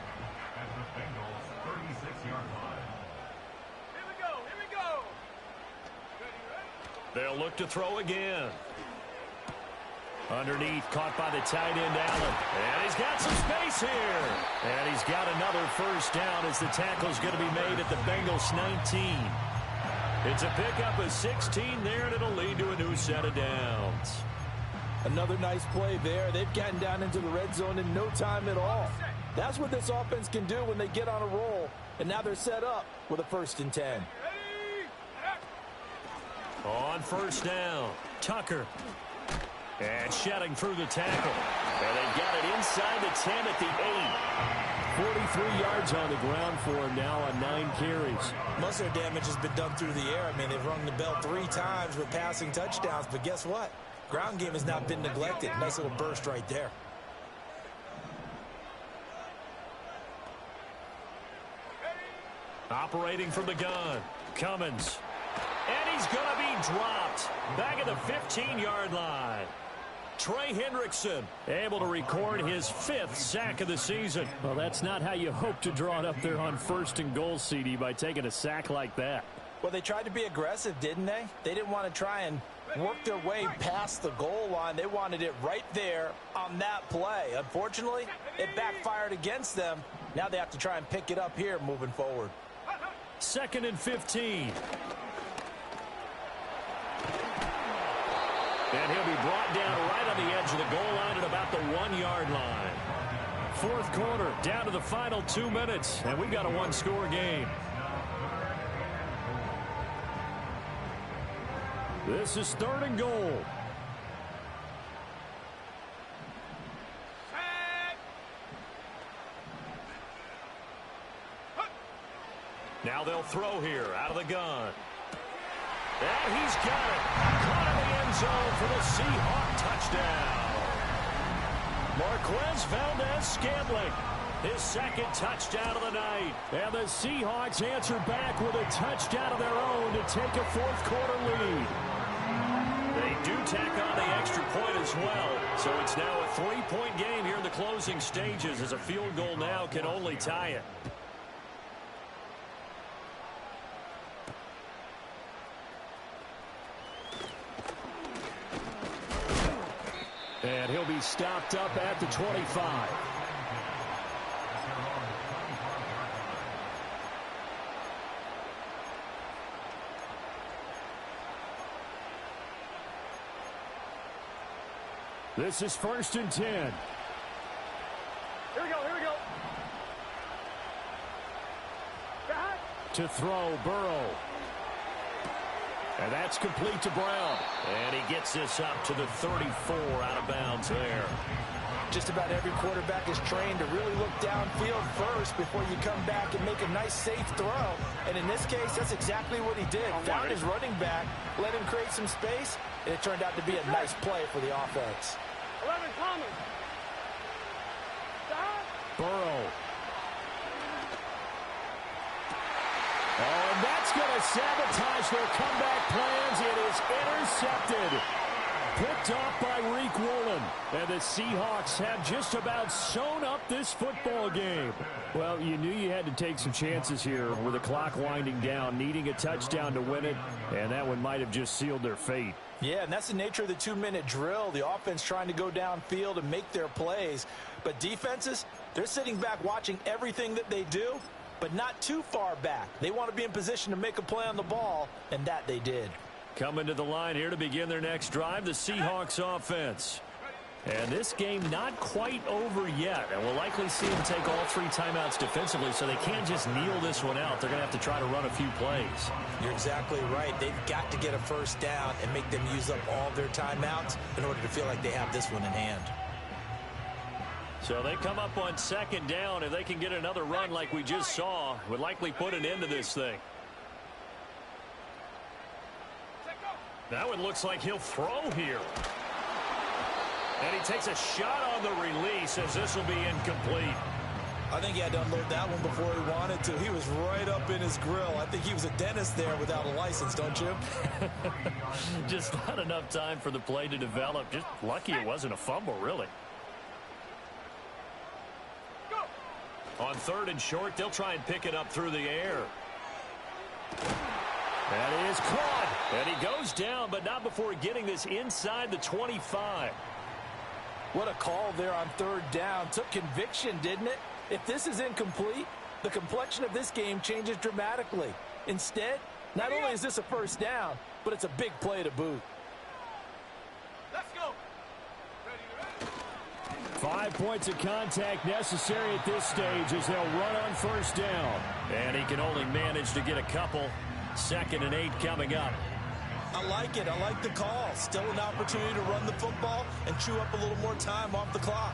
They'll look to throw again. Underneath, caught by the tight end, Allen. And he's got some space here. And he's got another first down as the tackle's going to be made at the Bengals 19. It's a pickup of 16 there, and it'll lead to a new set of downs. Another nice play there. They've gotten down into the red zone in no time at all. That's what this offense can do when they get on a roll. And now they're set up with a 1st and 10. On first down, Tucker. And shedding through the tackle. And they got it inside the 10 at the 43 yards on the ground for him now on 9 carries. Most of their damage has been done through the air. I mean, they've rung the bell 3 times with passing touchdowns, but guess what? Ground game has not been neglected. Nice little burst right there. Operating from the gun, Cummins. And he's going to be dropped. Back at the 15-yard line. Trey Hendrickson able to record his 5th sack of the season. Well, that's not how you hope to draw it up there on 1st and goal, CD, by taking a sack like that. Well, they tried to be aggressive, didn't they? They didn't want to try and work their way past the goal line. They wanted it right there on that play. Unfortunately, it backfired against them. Now they have to try and pick it up here moving forward. 2nd and 15. And he'll be brought down right on the edge of the goal line at about the 1-yard line. 4th quarter, down to the final 2 minutes, and we've got a 1-score game. This is 3rd and goal. Now they'll throw here out of the gun. And he's got it. Caught in the end zone for the Seahawk touchdown. Marquez Valdez-Scantling, his 2nd touchdown of the night. And the Seahawks answer back with a touchdown of their own to take a 4th quarter lead. They do tack on the extra point as well. So it's now a 3-point game here in the closing stages, as a field goal now can only tie it. And he'll be stopped up at the 25. This is 1st and 10. Here we go, here we go. Back. To throw, Burrow. And that's complete to Brown. And he gets this up to the 34 out of bounds there. Just about every quarterback is trained to really look downfield first before you come back and make a nice, safe throw. And in this case, that's exactly what he did. Found his running back, let him create some space, and it turned out to be a nice play for the offense. 11 Thomas. Burrow. Oh, and that's going to sabotage their comeback plans. It is intercepted. Picked off by Reek Woolen. And the Seahawks have just about sewn up this football game. Well, you knew you had to take some chances here with the clock winding down, needing a touchdown to win it, and that one might have just sealed their fate. Yeah, and that's the nature of the 2-minute drill. The offense trying to go downfield and make their plays. But defenses, they're sitting back watching everything that they do, but not too far back. They want to be in position to make a play on the ball, and that they did. Coming to the line here to begin their next drive, the Seahawks offense. And this game not quite over yet. And we'll likely see them take all 3 timeouts defensively, so they can't just kneel this one out. They're going to have to try to run a few plays. You're exactly right. They've got to get a first down and make them use up all their timeouts in order to feel like they have this one in hand. So they come up on 2nd down. If they can get another run like we just saw, would likely put an end to this thing. That one looks like he'll throw here. And he takes a shot on the release, as this will be incomplete. I think he had to unload that one before he wanted to. He was right up in his grill. I think he was a dentist there without a license, don't you? Just not enough time for the play to develop. Just lucky it wasn't a fumble, really. On 3rd and short, they'll try and pick it up through the air. That is caught. And he goes down, but not before getting this inside the 25. What a call there on 3rd down. Took conviction, didn't it? If this is incomplete, the complexion of this game changes dramatically. Instead, not only is this a first down, but it's a big play to boot. Let's go. 5 points of contact necessary at this stage as they'll run on 1st down. And he can only manage to get a couple. 2nd and 8 coming up. I like it. I like the call. Still an opportunity to run the football and chew up a little more time off the clock.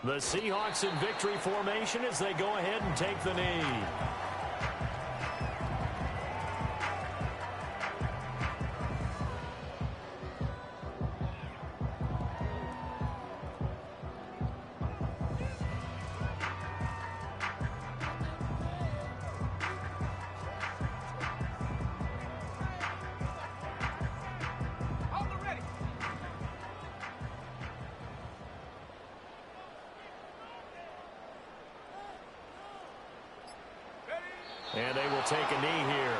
The Seahawks in victory formation as they go ahead and take the knee. And they will take a knee here.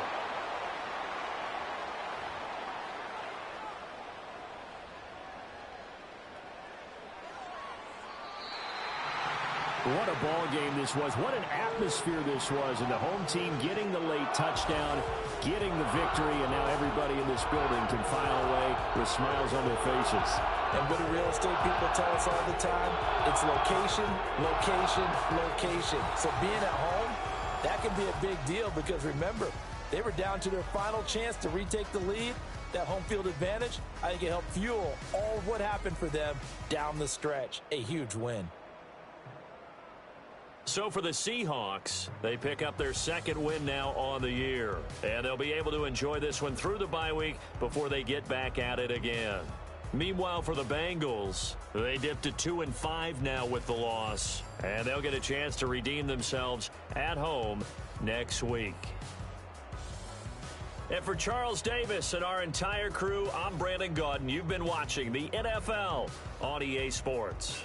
What a ball game this was. What an atmosphere this was. And the home team getting the late touchdown, getting the victory, and now everybody in this building can file away with smiles on their faces. And what do real estate people tell us all the time? It's location, location, location. So being at home, that can be a big deal because, remember, they were down to their final chance to retake the lead. That home field advantage, I think it helped fuel all of what happened for them down the stretch. A huge win. So for the Seahawks, they pick up their second win now on the year. And they'll be able to enjoy this one through the bye week before they get back at it again. Meanwhile, for the Bengals, they dipped to 2-5 now with the loss. And they'll get a chance to redeem themselves at home next week. And for Charles Davis and our entire crew, I'm Brandon Gaudin. You've been watching the NFL on EA Sports.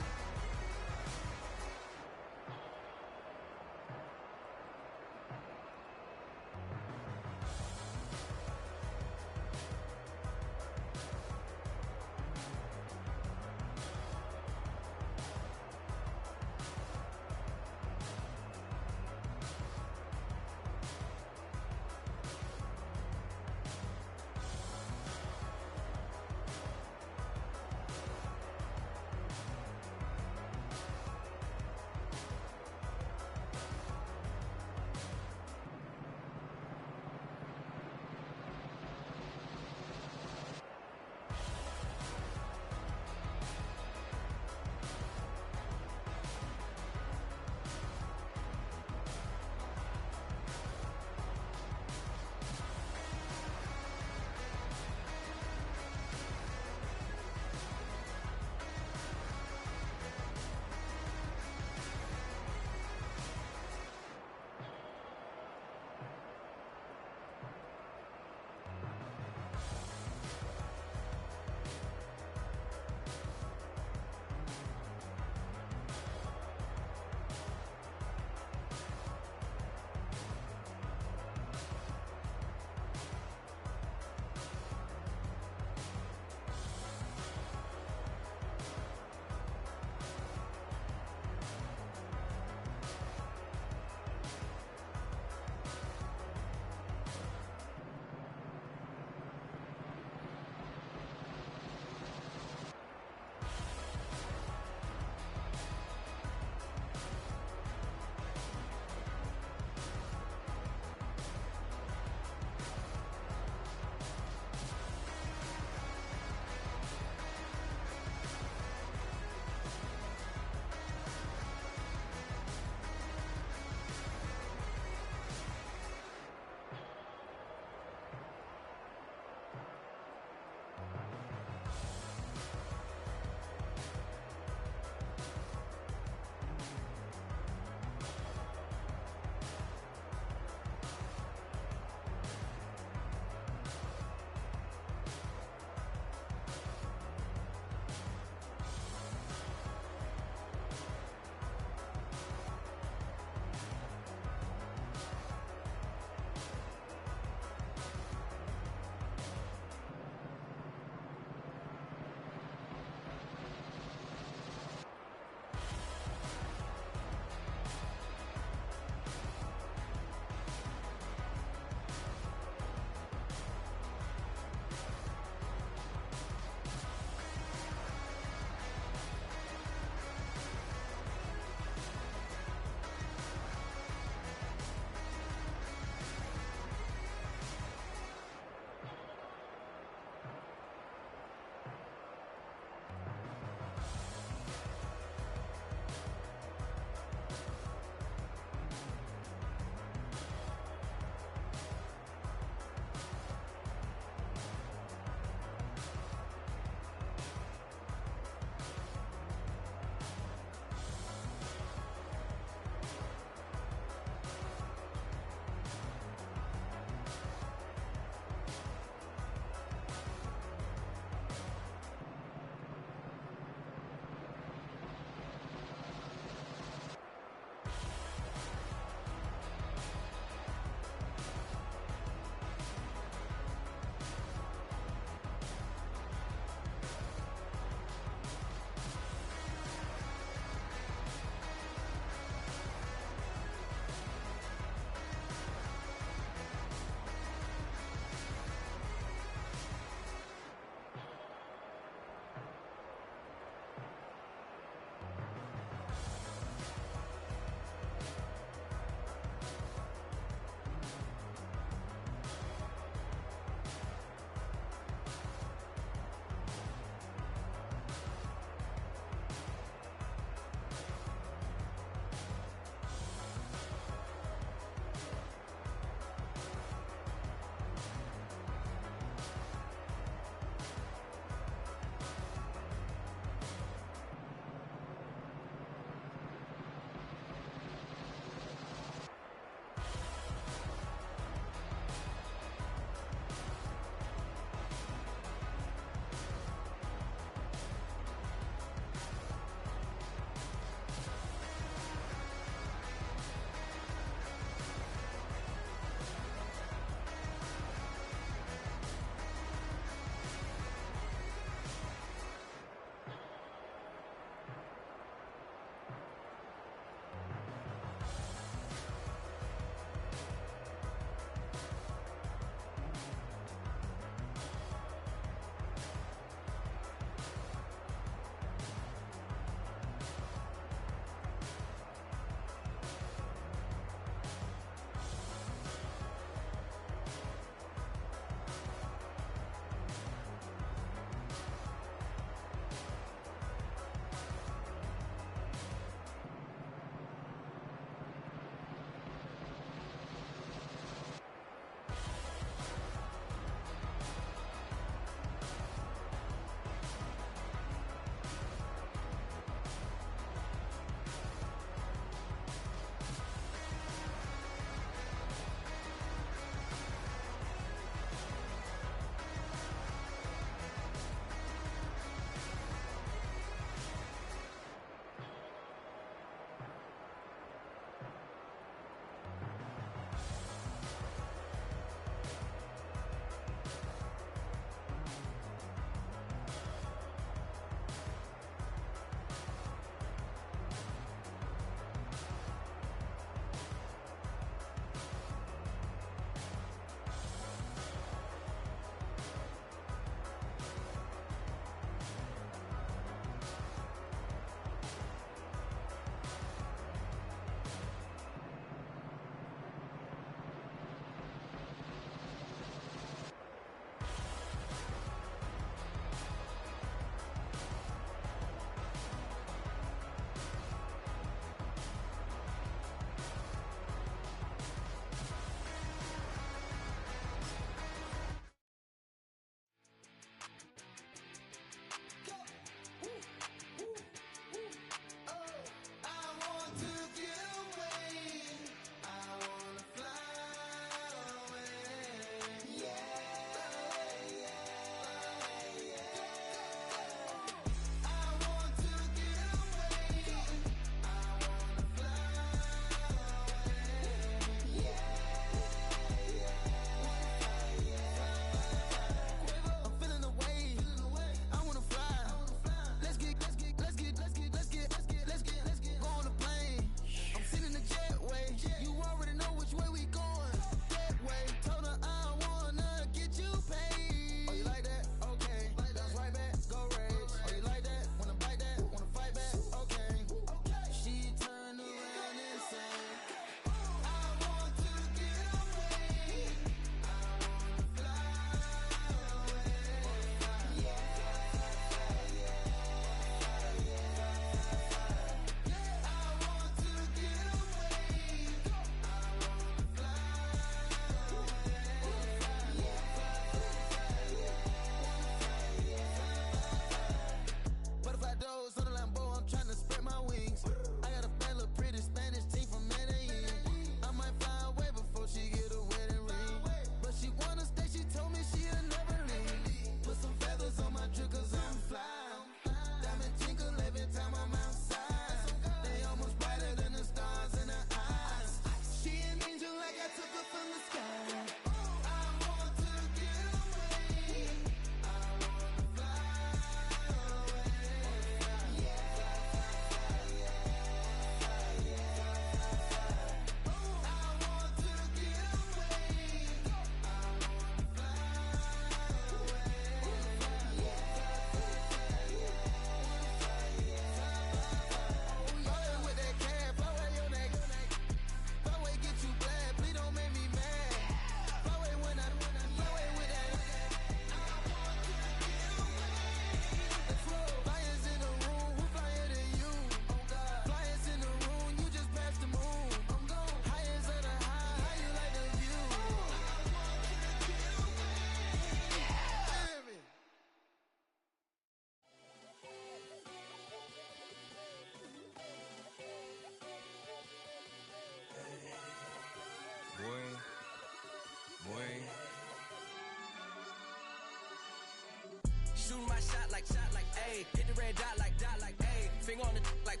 ayy. Hit the red dot like, ayy. Finger on the like,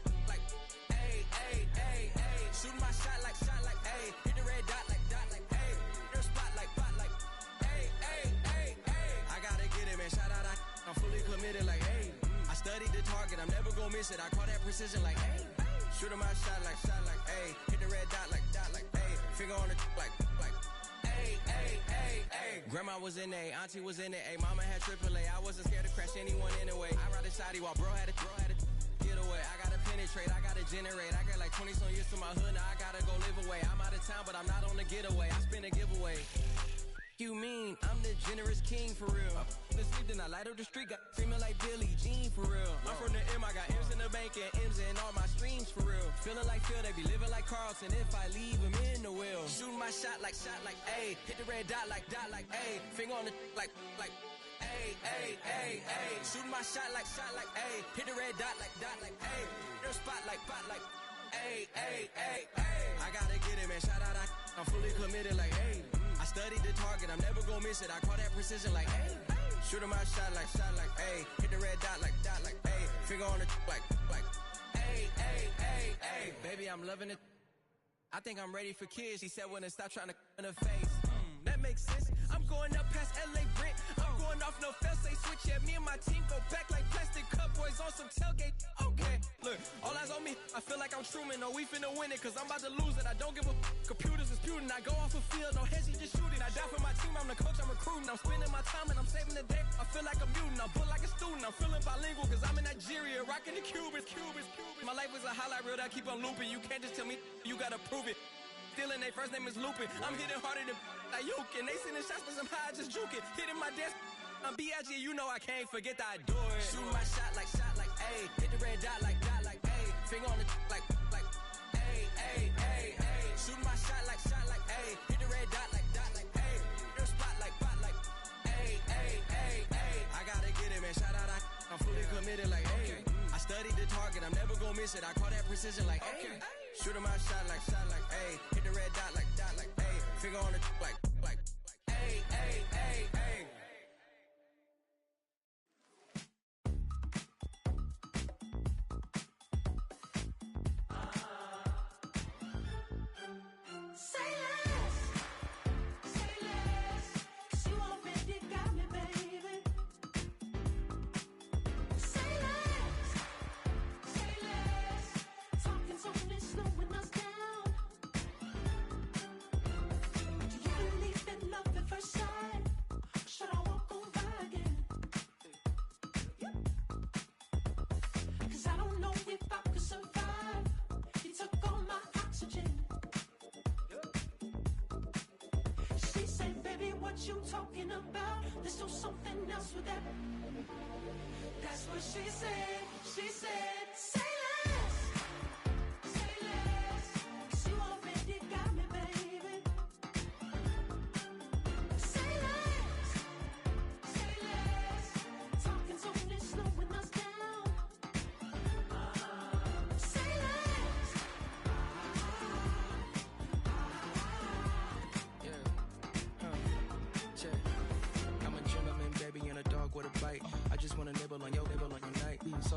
ayy, ayy, ayy, ayy. Shooting my shot like, ayy. Hit the red dot like, ayy. Your spot like, ayy, ayy, ayy, ayy. I gotta get it, man. Shout out, I'm fully committed like, ayy. I studied the target, I'm never gonna miss it. I call that precision like, ayy. Shooting my shot like, ayy. Hit the red dot like, ayy. Finger on the like, ayy, ayy, ayy, ayy. Grandma was in A, auntie was in A, mama had AAA. I wasn't scared to crash anyone anyway. I ride a shotty while bro had to get away. I gotta penetrate, I gotta generate. I got like 20 some years to my hood, now I gotta go live away. I'm out of town, but I'm not on the getaway. I spin a giveaway. You mean I'm the generous king for real? The sleep, then I light up the street, got screaming like Billie Jean for real. I'm from the M, I got M's in the bank and M's in all my streams for real. Feeling like Phil, they be living like Carlson if I leave him in the wheel. Shooting my shot like, ayy. Hit the red dot like, ayy. Finger on the like, ayy, ayy, ayy, ayy. Shooting my shot like, ayy. Hit the red dot like, ayy. Your spot like, ayy, ayy, ayy, ayy. I gotta get it, man. Shout out, I'm fully committed like, ayy. I studied the target, I'm never gonna miss it. I call that precision like, ayy. Shooting my shot like, ayy. Hit the red dot like, ayy. Finger on the like, ayy, ayy, ayy, ayy. Baby, I'm loving it. I think I'm ready for kids. She said when to stop trying to in her face. That makes sense. I'm going up past LA Brent. I'm going off no fail, say switch. Yeah, me and my team go back like plastic cup boys on some tailgate. Okay, look, all eyes on me. I feel like I'm Truman. No, we finna win it, cause I'm about to lose it. I don't give a computers disputing. I go off the field, no heads, just shooting. I die for my team, I'm the coach, I'm recruiting. I'm spending my time and I'm saving the day. I feel like a mutant, I'm built like a student. I'm feeling bilingual, cause I'm in Nigeria, rocking the Cubans. My life is a highlight reel that I keep on looping. You can't just tell me, you gotta prove it. Stealing, their first name is Lupin. I'm hitting harder than Ayuk, and they sending shots for some high, just juke it. Hitting my desk, I'm B.I.G., you know I can't forget that I do it. Shooting my shot like, ayy. Hit the red dot like, ayy. Finger on the like, ayy, ayy, ayy, ayy. Shooting my shot like, ayy. Hit the red dot like, ayy. Your spot like, ayy, ayy, ayy, ayy. I gotta get it, man. Shout out, I'm fully committed like, ayy. I studied the target, I'm never gonna miss it. I call that precision like, ayy. Shooting my shot like, ayy. Hit the red dot like, ayy. Finger on the like, ayy, ayy, ayy, ayy.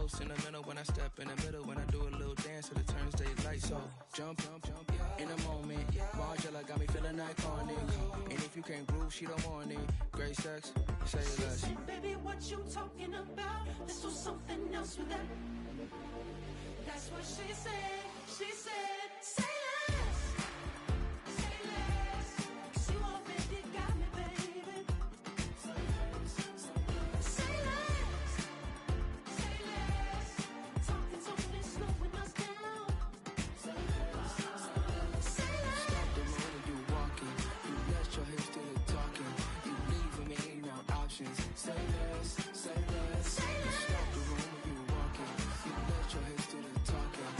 Sentimental when I step in the middle, when I do a little dance till it turns daylight. So jump, in a moment. Margella got me feeling iconic. And if you can't groove, she don't want it. Great sex, say less. She said, baby, what you talking about? This was something else with that. That's what she said. She said, say less. Say less. 'Cause you already got me, baby. Say less. Say less. Say less. Talking so this slowing us down. Say less. Say less. Stop the road when you walking. You let your hips do the talking. You leaving me no options. Say less. Say less. Say less. Stop the road when you walking. You let your hips do the talking.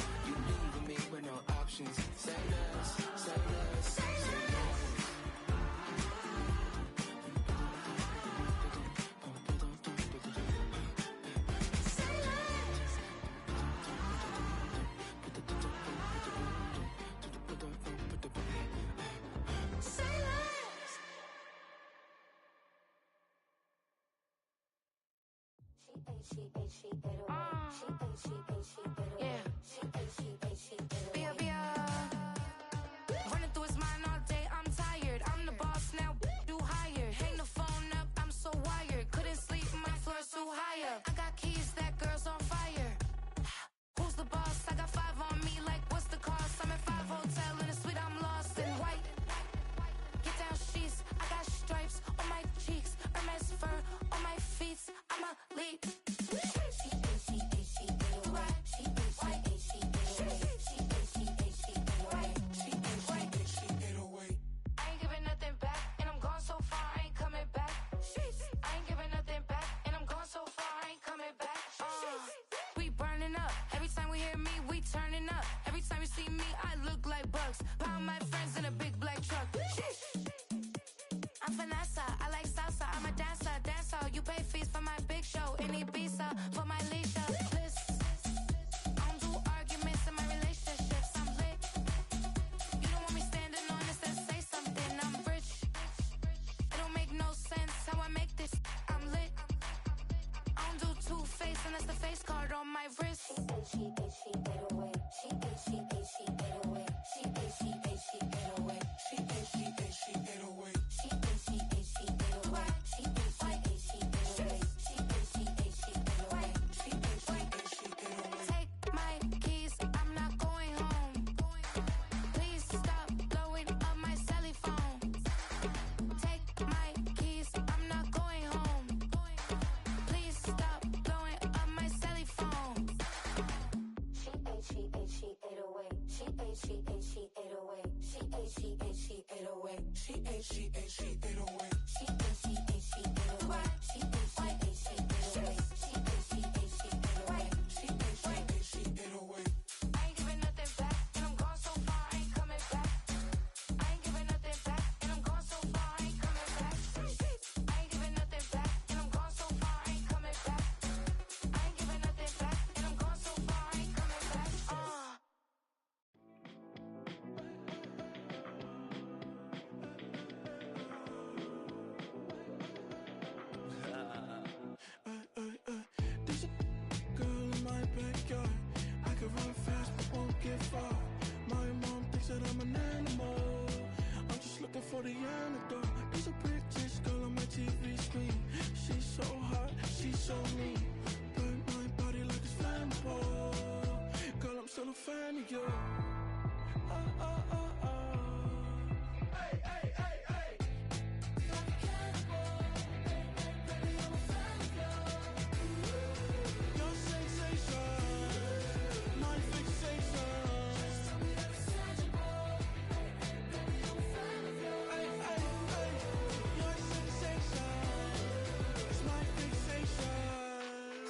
Yeah. Bia, Bia. Running through his mind all day, I'm tired. I'm the boss now, do higher. Hang the phone up, I'm so wired. Couldn't sleep, my floor's too high up. I got keys, that girl's on fire. Who's the boss? I got 5 on me, like what's the cost? I'm at 5 hotel in a suite, I'm lost in white. Get down sheets, I got stripes on my cheeks. Hermes fur on my feet, I'm a lead. I ain't giving nothing back, and I'm gone so far, I ain't coming back. I ain't giving nothing back, and I'm gone so far, I ain't coming back. We burning up, every time we hear me, we turning up. Every time you see me, I look like bugs. Pound my friends in a big black truck. I'm Vanessa, I like salsa, I'm a dancer, dancer. You pay fees for my big show in Ibiza, for my leisure. List. I don't do arguments in my relationships, I'm lit. You don't want me standing on this and say something, I'm rich. It don't make no sense how I make this, I'm lit. I don't do two-face unless the face card on my wrist. Take my keys, I'm not going home. Please stop blowing up my celly phone. Take my keys, I'm not going home. Please stop blowing up my celly phone. She ate, she ate, she ate away. She ate, she ate, she ate away. She ate, she ate, she ate away. She ate, she ate, she ate away. She ate, she ate, she ate away. She ate, she ate, she ate away. She ate, she ate, she ate away. She ate, she ate, she ate away. I ain't giving nothing back, and I'm gone so far, I ain't coming back. I ain't giving nothing back, and I'm gone so far, I ain't coming back. I ain't giving nothing back, and I'm gone so far, I ain't coming back. I ain't giving nothing back, and I'm gone so far, I ain't coming back. There's a girl in my backyard. I can run fast but won't get far. My mom thinks that I'm an animal. I'm just looking for the antidote. There's a British girl on my TV screen. She's so hot, she's so mean. Burn my body like it's flammable. Girl, I'm still a fan of you. Oh, oh, oh, oh. Hey, hey, hey, hey. Like a cannibal. Baby, I'm a fan of you. Your sensation, my fixation. Just tell me that it's tangible. Baby, I'm a fan of you. Hey, hey, hey. Your sensation is my fixation.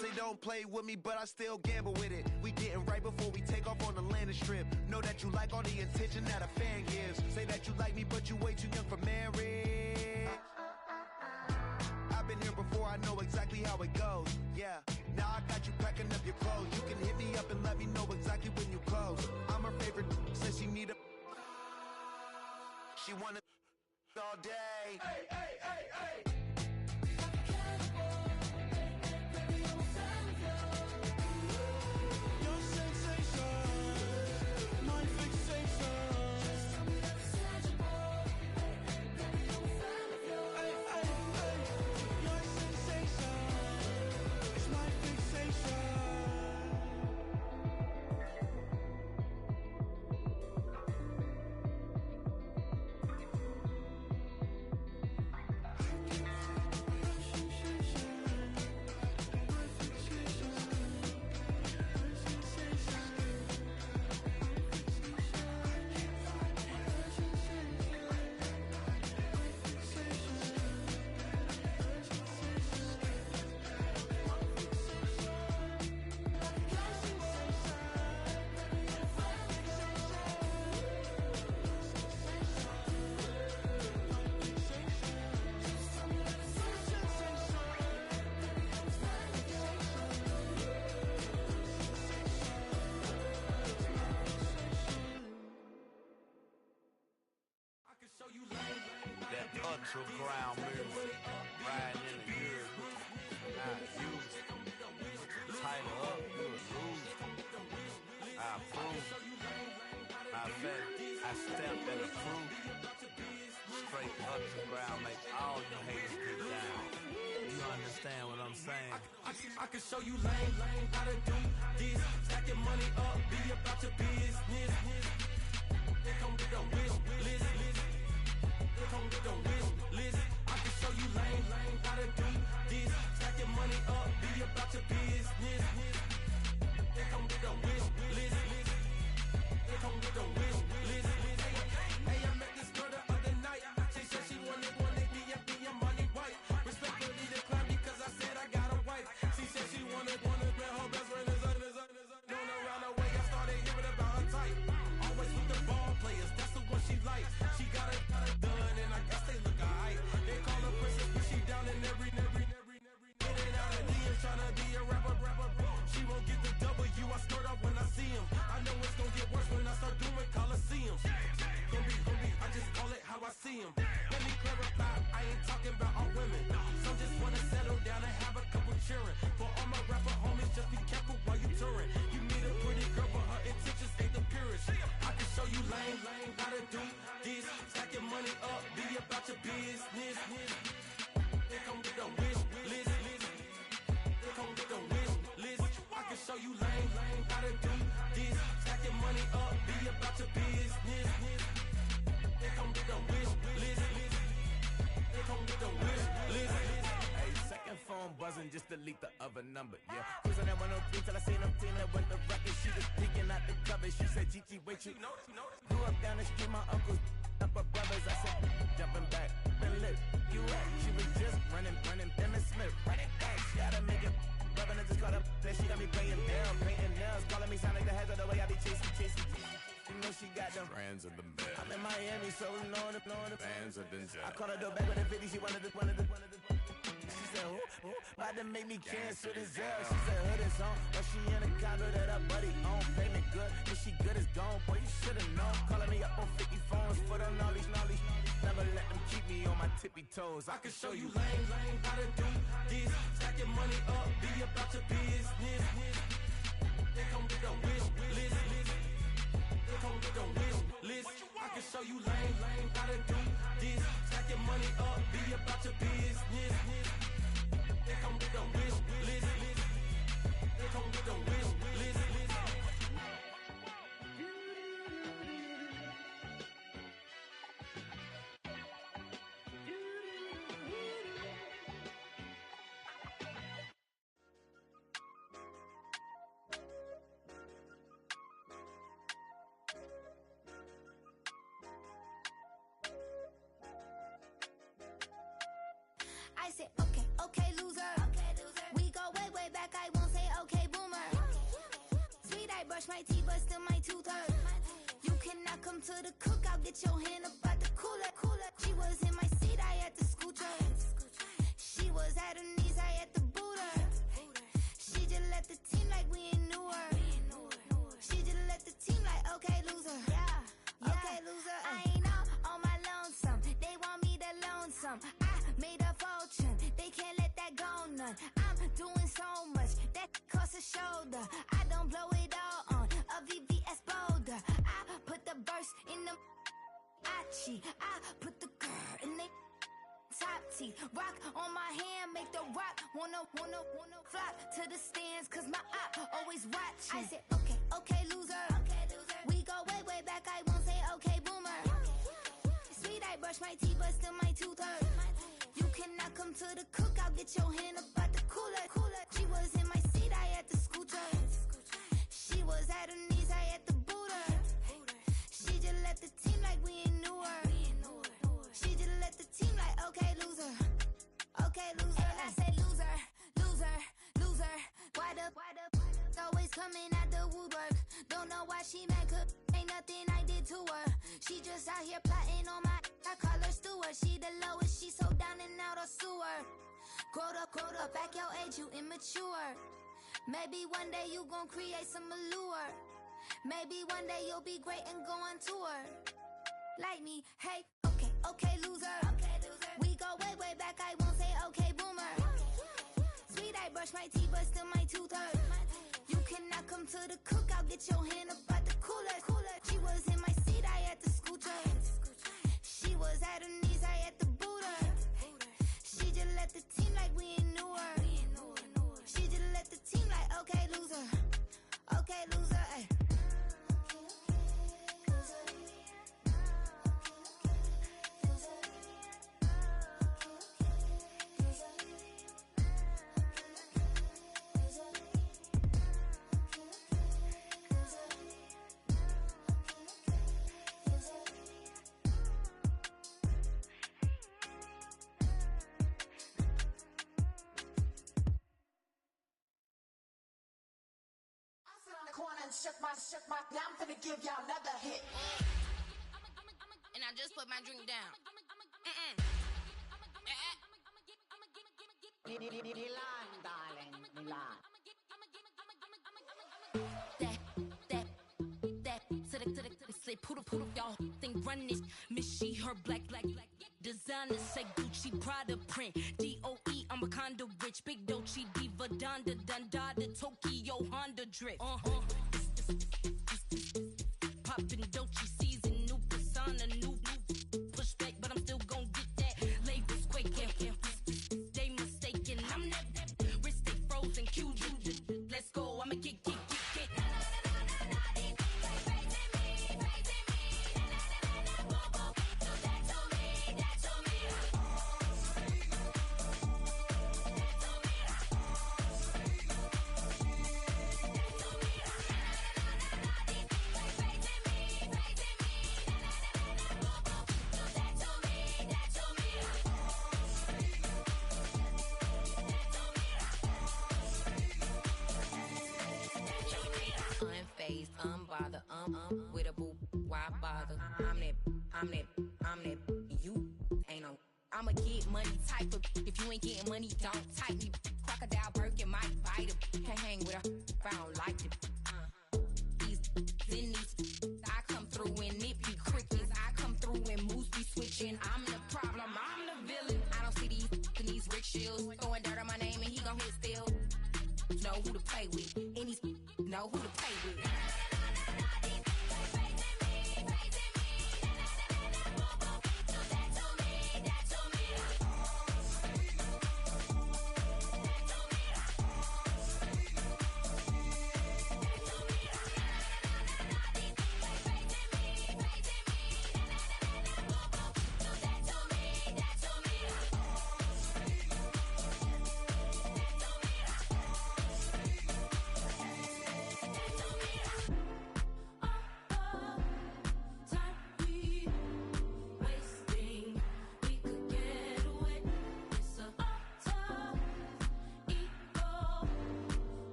Say don't play with me, but I still gamble with it. We getting right before we take off on the landing strip. Know that you like all the attention that a fan gives. Say that you like me, but you way too young for marriage. I've been here before, I know exactly how it goes. Yeah, now I got you packing up your clothes. You can hit me up and let me know exactly when you close. I'm her favorite, says she need a. She wanna all day. Hey, hey, hey, hey. Your sensation, my fixation. Just tell me that it's tangible. Baby, I'm a fan of you. Hey, hey, hey. Your sensation is my fixation. That ultra ground move, riding in the Europe, not used. title up, you would lose. I approve. Matter of fact, I stamped and approved. Straight up the ground, make all you haters get down. You understand what I'm saying? I can show you lame, how to do this. Stacking money up, be about your business. They come with the wish list. They come with the wish list. I can show you lame, how to do this. Stacking money up, be about your business. They come with the wish list. They come with the wish list. Hey, I met this girl the other night. She said she wanted me and be a money white. Respectfully declined because I said I got a wife. She said she wanted man, her best friend is known around the way. I started hearing about her type. Always with the ball players, that's the one she likes. She got it done, and I guess they look alright. They call her princess, but she down in every. In and out of DMs, tryna be a rapper. She won't get the W, I skirt off when I see him. I know it's gonna get worse when I start doing Coliseums. Gonna be, I just call it how I see him. Let me clarify, I ain't talking about all women. Some just wanna settle down and have a couple cheering. For all my rapper homies, just be careful while you touring. You meet a pretty girl, but her intentions ain't the purest. I can show you lame, how to do this. Stacking money up, be about your business. They come with the wish list. They come with the wish list. I can show you lame, how to do this. Stacking money up, be about your business. They come with the wish list. They come with the wish list. Hey, second phone buzzing, just delete the other number, yeah. Cruising at 103 till I seen them team that went the record. She was peeking out the cover. She said, Gigi, wait, you grew up down the street, my uncles up her brothers. I said, jumping back, been lit. You at? She was just running, Dennis Smith, running back. She had to make it. Rubbing it, just caught up. Then she got me playing down, painting nails, calling me sound like the heads of the way I be chasing. You know she got them Brands of the bed. I'm in Miami, so knowing the Bands of Denzel. I called her door back with a 50. She wanted the. She said, who? About to make me cancel this L. She said, hood is on, but she in a condo that her buddy on. Payment good, if she good is gone. Boy, you should've known. Calling me up on 50 phones, foot on all these. Never let them keep me on my tippy toes. I can show you lame, how to do this. Stacking money up, be about your business. They come with the wish list. They come with the wish list. I can show you lame, how to do this. Stacking money up, be about your business. They come with the wish list. They come with the wish list. I said, okay, loser. We go way back, I won't say okay, boomer. Sweet, I brush my teeth, but still my tooth hurt. You cannot come to the cookout, get your hand up at the cooler. She was in my seat, I had to scoot her. She was at her knees, I had to boot her. She just let the team like we ain't knew her. She just let the team like, okay, loser. Yeah, okay, loser. I ain't on my lonesome. They want me to loan some. I made a fortune. They can't let that go none. I'm doing so much that costs a shoulder. I don't blow it all on a VVS boulder. I put the verse in the Achi. I put the girl in the top T. Rock on my hand, make the rock wanna flock to the stands, cause my eye always watching. I said, okay, loser. We go way back, I won't say okay, boomer. Sweet, I brush my teeth, but still my tooth hurt. You cannot come to the cookout, get your hand up at the cooler. She was in my seat, I had to scoot her. She was at her knees, I had to boot her. She just let the team like we ain't knew her. She just let the team like, okay, loser. Okay, loser. And I said loser. Why the always coming at the woodwork? Don't know why she mad, cause ain't nothing I did to her. She just out here plotting on my, I call her steward. She the lowest, she so down and out of sewer. Growed up, back your age, you immature. Maybe one day you gon' create some allure. Maybe one day you'll be great and go on tour. Like me, hey, okay, loser. We go way back, I won't say okay, boomer. Sweet, I brush my teeth, but still my tooth hurt. You cannot come to the cookout, get your hand up at the cooler. She was in my seat, I had to scoot her. She was at her knees, I had to boot her. She just let the team like we ain't knew her. She just let the team like, okay, loser. Okay, loser, ay. Shook my, now I'm finna give y'all another hit. And I just put my drink down. Milan, darling, Milan. That, say poodle, y'all think run this. Miss she, her black, designer say Gucci, Prada print. DOE, I'm a condo rich. Big Dolce, Diva, Donda, Dundada, Tokyo, Honda drip. Poppin' Dolce season, new persona, new pushback, but I'm still gon' get that. Labels quaking, they mistaken. I'm that wrist stay frozen, Q. Let's go, I'ma get. Unbothered, with a boo, why bother? I'm that, you ain't no. I'ma get money type of, if you ain't getting money, don't type me. Crocodile Birkin might bite him. Can't hang with her if I don't like it. These, I come through and it be crickets. I come through and moves be switching. I'm the problem, I'm the villain. I don't see these rickshaws throwing dirt on my name and he gon' hit still. Know who to play with, and he's know who to play with.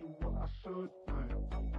Do what I should, man.